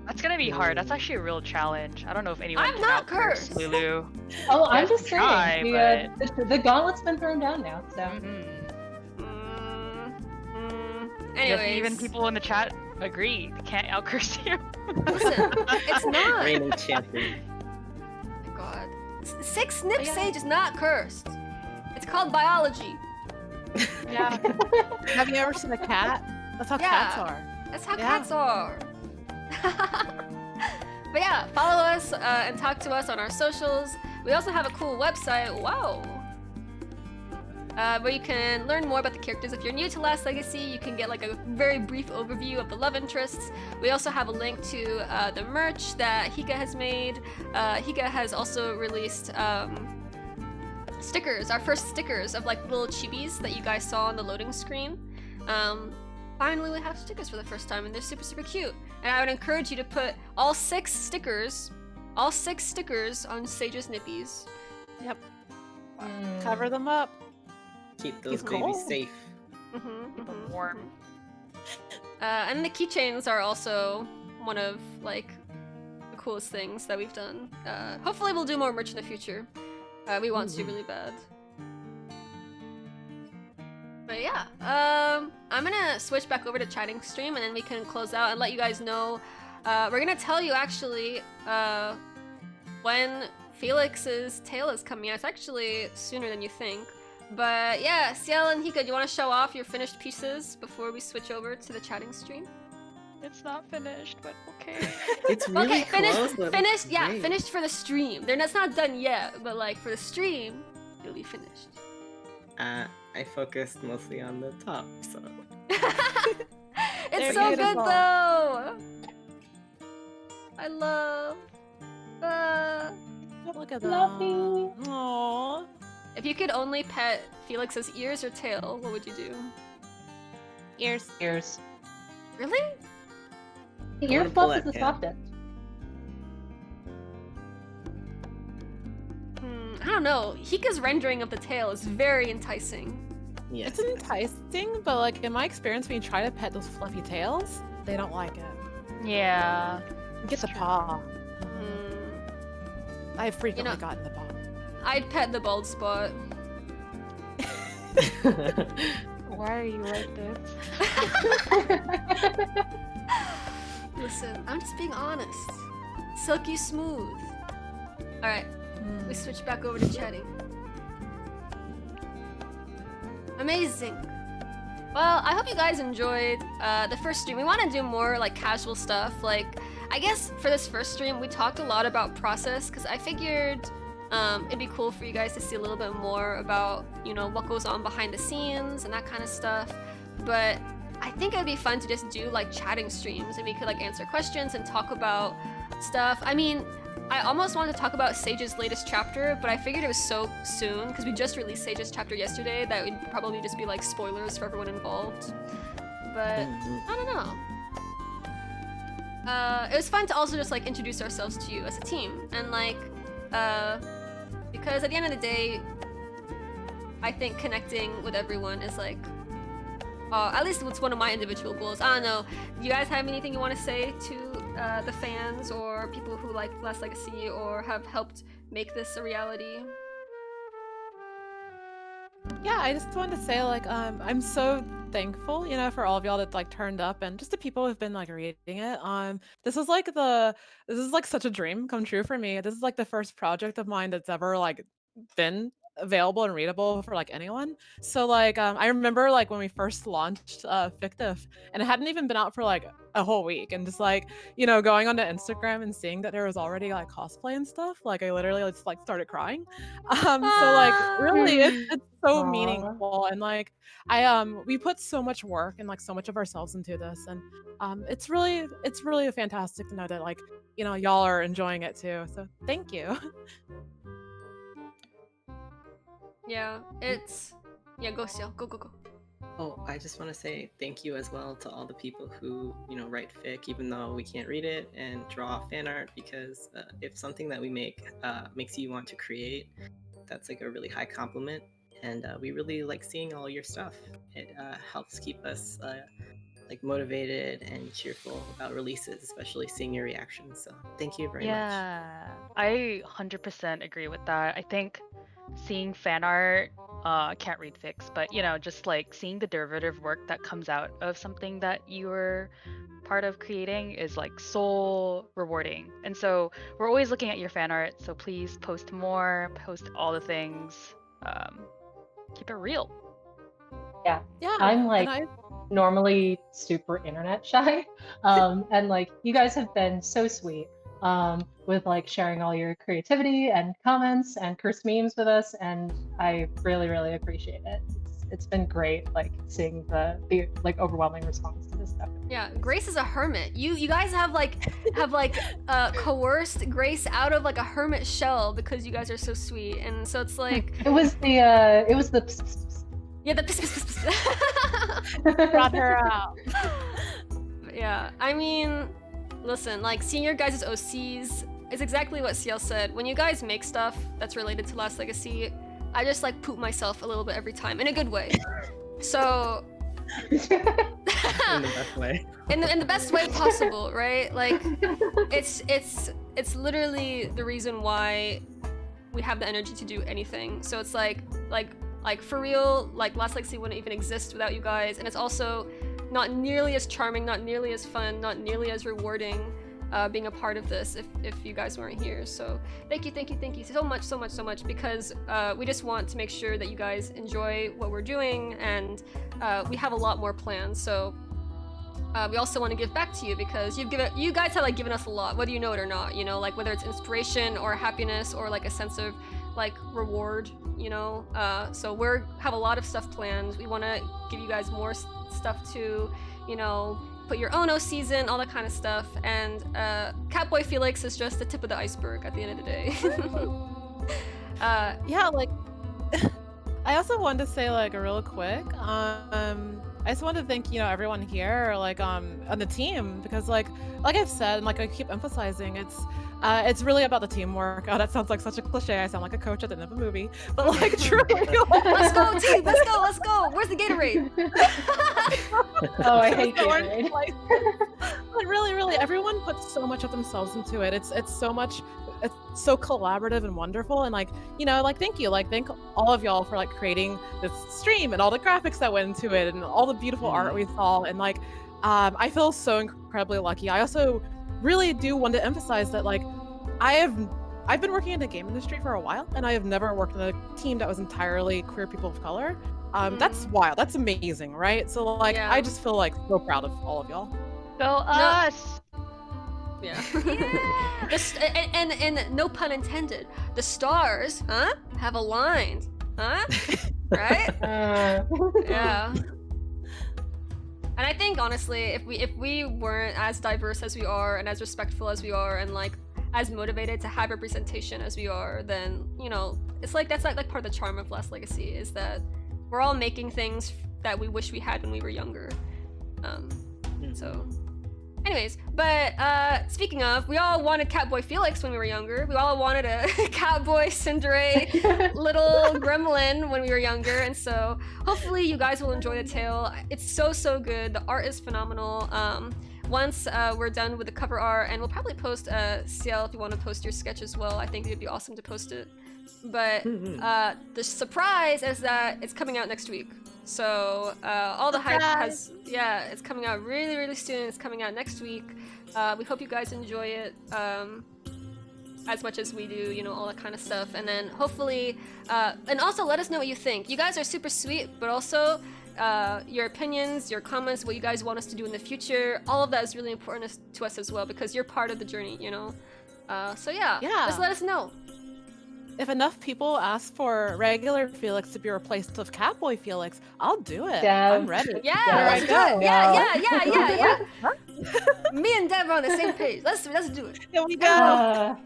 Speaker 4: That's gonna be hard. That's actually a real challenge. I don't know if anyone
Speaker 1: I'm
Speaker 4: can
Speaker 1: not
Speaker 4: out-curse
Speaker 1: cursed.
Speaker 4: Lulu.
Speaker 3: Oh, I'm
Speaker 4: Yes,
Speaker 3: just
Speaker 4: try,
Speaker 3: saying. The gauntlet's been thrown down now, so.
Speaker 4: Yes,
Speaker 1: Anyways,
Speaker 4: even people in the chat agree. They can't out-curse you.
Speaker 1: listen, it's not.
Speaker 5: Reigning champion.
Speaker 1: Oh my god. 6 Snip Sage is not cursed. It's called biology.
Speaker 2: Yeah. Have you ever seen a cat? That's how
Speaker 1: Yeah.
Speaker 2: cats are.
Speaker 1: That's how
Speaker 2: Yeah.
Speaker 1: cats are. But yeah, follow us and talk to us on our socials. We also have a cool website, wow, where you can learn more about the characters. If you're new to Last Legacy, you can get like a very brief overview of the love interests. We also have a link to the merch that Hika has made. Hika has also released stickers, our first stickers of like little chibis that you guys saw on the loading screen. Finally, we have stickers for the first time, and they're super, super cute. And I would encourage you to put all 6 stickers on Sage's nippies.
Speaker 2: Yep. Cover them up.
Speaker 5: Keep those
Speaker 2: He's
Speaker 5: babies
Speaker 2: cold.
Speaker 5: safe.
Speaker 4: Warm.
Speaker 1: And the keychains are also one of like the coolest things that we've done. Hopefully, we'll do more merch in the future. We want to really bad. But yeah, I'm gonna switch back over to chatting stream, and then we can close out and let you guys know. We're gonna tell you actually when Felix's tale is coming out. It's actually sooner than you think. But yeah, Ciel and Hika, do you want to show off your finished pieces before we switch over to the chatting stream?
Speaker 4: It's not finished, but okay.
Speaker 5: It's really
Speaker 1: Okay, finished.
Speaker 5: close. but it
Speaker 1: Finished.
Speaker 5: looks
Speaker 1: Yeah,
Speaker 5: great.
Speaker 1: finished for the stream. That's not done yet, but like for the stream, it'll be finished.
Speaker 5: I focused mostly on the top, so.
Speaker 1: It's
Speaker 2: They're
Speaker 1: so
Speaker 2: beautiful.
Speaker 1: good though. I love.
Speaker 2: Look at them.
Speaker 3: Fluffy.
Speaker 2: Aww.
Speaker 1: If you could only pet Felix's ears or tail, what would you do?
Speaker 2: Ears.
Speaker 3: Ears.
Speaker 1: Really?
Speaker 3: The
Speaker 5: I
Speaker 3: ear
Speaker 5: wanna pull
Speaker 3: fluff is
Speaker 5: that
Speaker 3: the
Speaker 5: pin.
Speaker 3: softest.
Speaker 1: I don't know. Hika's rendering of the tail is very enticing.
Speaker 5: Yes.
Speaker 2: It's enticing, but like in my experience, when you try to pet those fluffy tails, they don't like it.
Speaker 4: Yeah.
Speaker 2: Get the paw.
Speaker 1: Hmm.
Speaker 2: I've frequently
Speaker 1: know-
Speaker 2: gotten the paw.
Speaker 1: I'd pet the bald spot.
Speaker 4: Why are you like this?
Speaker 1: Listen, I'm just being honest. Silky smooth. Alright, we switch back over to chatting. Amazing. Well, I hope you guys enjoyed the first stream. We want to do more like casual stuff. Like, I guess for this first stream, we talked a lot about process because I figured it'd be cool for you guys to see a little bit more about, you know, what goes on behind the scenes and that kind of stuff. But I think it'd be fun to just do like chatting streams and we could like answer questions and talk about stuff. I mean, I almost wanted to talk about Sage's latest chapter, but I figured it was so soon because we just released Sage's chapter yesterday that it would probably just be like spoilers for everyone involved. But I don't know. It was fun to also just like introduce ourselves to you as a team and like because at the end of the day, I think connecting with everyone is like at least it's one of my individual goals. I don't know. Do you guys have anything you want to say to the fans or people who like Last Legacy or have helped make this a reality?
Speaker 2: Yeah, I just wanted to say like I'm so thankful, you know, for all of y'all that like turned up and just the people who've been like reading it. This is like such a dream come true for me. This is like the first project of mine that's ever like been available and readable for like anyone. So like I remember like when we first launched Fictive and it hadn't even been out for like a whole week and just like, you know, going onto Instagram and seeing that there was already like cosplay and stuff, like I literally just like started crying. So like really it's so
Speaker 3: Aw.
Speaker 2: meaningful and like we put so much work and like so much of ourselves into this and it's really fantastic to know that like, you know, y'all are enjoying it too. So thank you.
Speaker 1: Yeah, it's go Xiao, go.
Speaker 5: Oh, I just want to say thank you as well to all the people who, you know, write fic, even though we can't read it, and draw fan art, because if something that we make makes you want to create, that's like a really high compliment. And we really like seeing all your stuff. It helps keep us like motivated and cheerful about releases, especially seeing your reactions. So thank you very much.
Speaker 4: Yeah, I 100% agree with that. I think seeing fan art, can't read fics, but you know, just like seeing the derivative work that comes out of something that you're part of creating is like so rewarding. And so we're always looking at your fan art, so please post more, post all the things. Keep it real.
Speaker 3: Yeah.
Speaker 2: Yeah.
Speaker 3: I'm like
Speaker 2: and
Speaker 3: normally super internet shy. And like you guys have been so sweet with like sharing all your creativity and comments and curse memes with us, and I really, really appreciate it. It's been great like seeing the like overwhelming response to this stuff.
Speaker 1: Yeah, Grace is a hermit. You guys have coerced Grace out of like a hermit shell because you guys are so sweet, and so it's like
Speaker 3: It was the
Speaker 1: yeah, the
Speaker 2: brought her out.
Speaker 1: Yeah, I mean, listen, like seeing your guys' OCs is exactly what CL said. When you guys make stuff that's related to Last Legacy, I just like poop myself a little bit every time in a good way. So
Speaker 5: In the best way.
Speaker 1: in the best way possible, right? Like it's literally the reason why we have the energy to do anything. So it's like for real, like Last Legacy wouldn't even exist without you guys, and it's also not nearly as charming, not nearly as fun, not nearly as rewarding being a part of this if you guys weren't here. So thank you so much because we just want to make sure that you guys enjoy what we're doing, and we have a lot more plans. So we also want to give back to you because you guys have like given us a lot, whether you know it or not, you know, like whether it's inspiration or happiness or like a sense of like reward, you know. So we're have a lot of stuff planned. We want to give you guys more stuff to, you know, put your own OCs in, all that kind of stuff. And Catboy Felix is just the tip of the iceberg at the end of the day.
Speaker 2: Yeah, like I also wanted to say like real quick, I just wanted to thank, you know, everyone here, like on the team, because like I've said, and like I keep emphasizing, it's really about the teamwork. Oh, that sounds like such a cliche. I sound like a coach at the end of a movie, but like truly.
Speaker 1: Let's go, team! Let's go! Where's the Gatorade?
Speaker 3: Oh, I hate Gatorade.
Speaker 2: But really, everyone puts so much of themselves into it. It's so collaborative and wonderful, and like, you know, like thank all of y'all for like creating this stream and all the graphics that went into it and all the beautiful art we saw, and like I feel so incredibly lucky. I also really do want to emphasize that like I've been working in the game industry for a while, and I have never worked in a team that was entirely queer people of color. That's wild. That's amazing, right? So like,
Speaker 1: Yeah.
Speaker 2: I just feel like so proud of all of y'all.
Speaker 4: Go us!
Speaker 1: Yeah.
Speaker 4: Yeah!
Speaker 1: And no pun intended. The stars, huh? Have aligned, huh? Right? Yeah. And I think honestly, if we weren't as diverse as we are and as respectful as we are and like as motivated to have representation as we are, then it's like that's like part of the charm of Last Legacy is that we're all making things that we wish we had when we were younger. So anyways, but speaking of, we all wanted Catboy Felix when we were younger. We all wanted a Catboy Cinderace little gremlin when we were younger, and so hopefully you guys will enjoy the tale. It's so good. The art is phenomenal. Once we're done with the cover art, and we'll probably post CL if you want to post your sketch as well. I think it'd be awesome to post it. But the surprise is that it's coming out next week. So all the hype has, it's coming out really soon. It's coming out next week. We hope you guys enjoy it as much as we do, all that kind of stuff. And then hopefully, and also let us know what you think. You guys are super sweet, but also your opinions, your comments, what you guys want us to do in the future, all of that is really important to us as well because you're part of the journey, So just let us know.
Speaker 2: If enough people ask for regular Felix to be replaced with Catboy Felix, I'll do it.
Speaker 3: Dev.
Speaker 2: I'm ready.
Speaker 1: Yeah,
Speaker 3: Yeah,
Speaker 1: let's do it.
Speaker 3: yeah.
Speaker 1: Yeah. Me and Dev are on the same page. Let's do it.
Speaker 2: Here we go.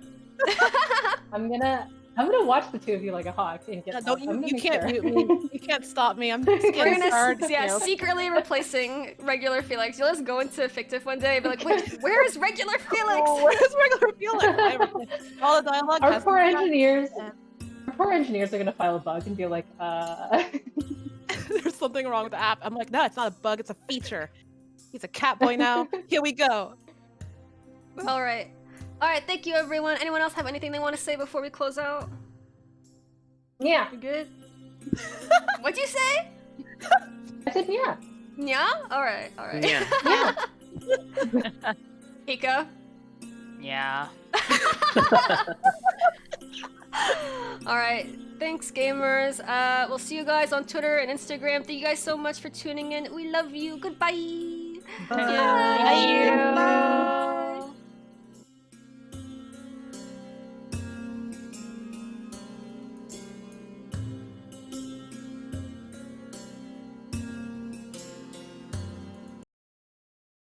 Speaker 3: I'm gonna watch the two of you like a hawk and get.
Speaker 2: No, you can't mute me. You can't stop me. I'm just
Speaker 1: We're
Speaker 2: getting
Speaker 1: gonna
Speaker 2: started.
Speaker 1: secretly replacing regular Felix. You'll just go into fictive one day and be like, wait, where is regular Felix?
Speaker 2: Oh, where's regular Felix? All the dialogue.
Speaker 3: Our
Speaker 2: has
Speaker 3: poor
Speaker 2: been cut.
Speaker 3: engineers. Our poor engineers are gonna file a bug and be like,
Speaker 2: There's something wrong with the app. I'm like, no, it's not a bug. It's a feature. He's a Catboy now. Here we go.
Speaker 1: All right. Thank you, everyone. Anyone else have anything they want to say before we close out?
Speaker 3: Yeah.
Speaker 1: You good? What'd you say?
Speaker 3: I said yeah.
Speaker 1: Yeah? All right.
Speaker 5: Yeah.
Speaker 3: Yeah.
Speaker 1: Hika?
Speaker 4: Yeah.
Speaker 1: All right. Thanks, gamers. We'll see you guys on Twitter and Instagram. Thank you guys so much for tuning in. We love you. Goodbye.
Speaker 4: Bye.
Speaker 1: Bye.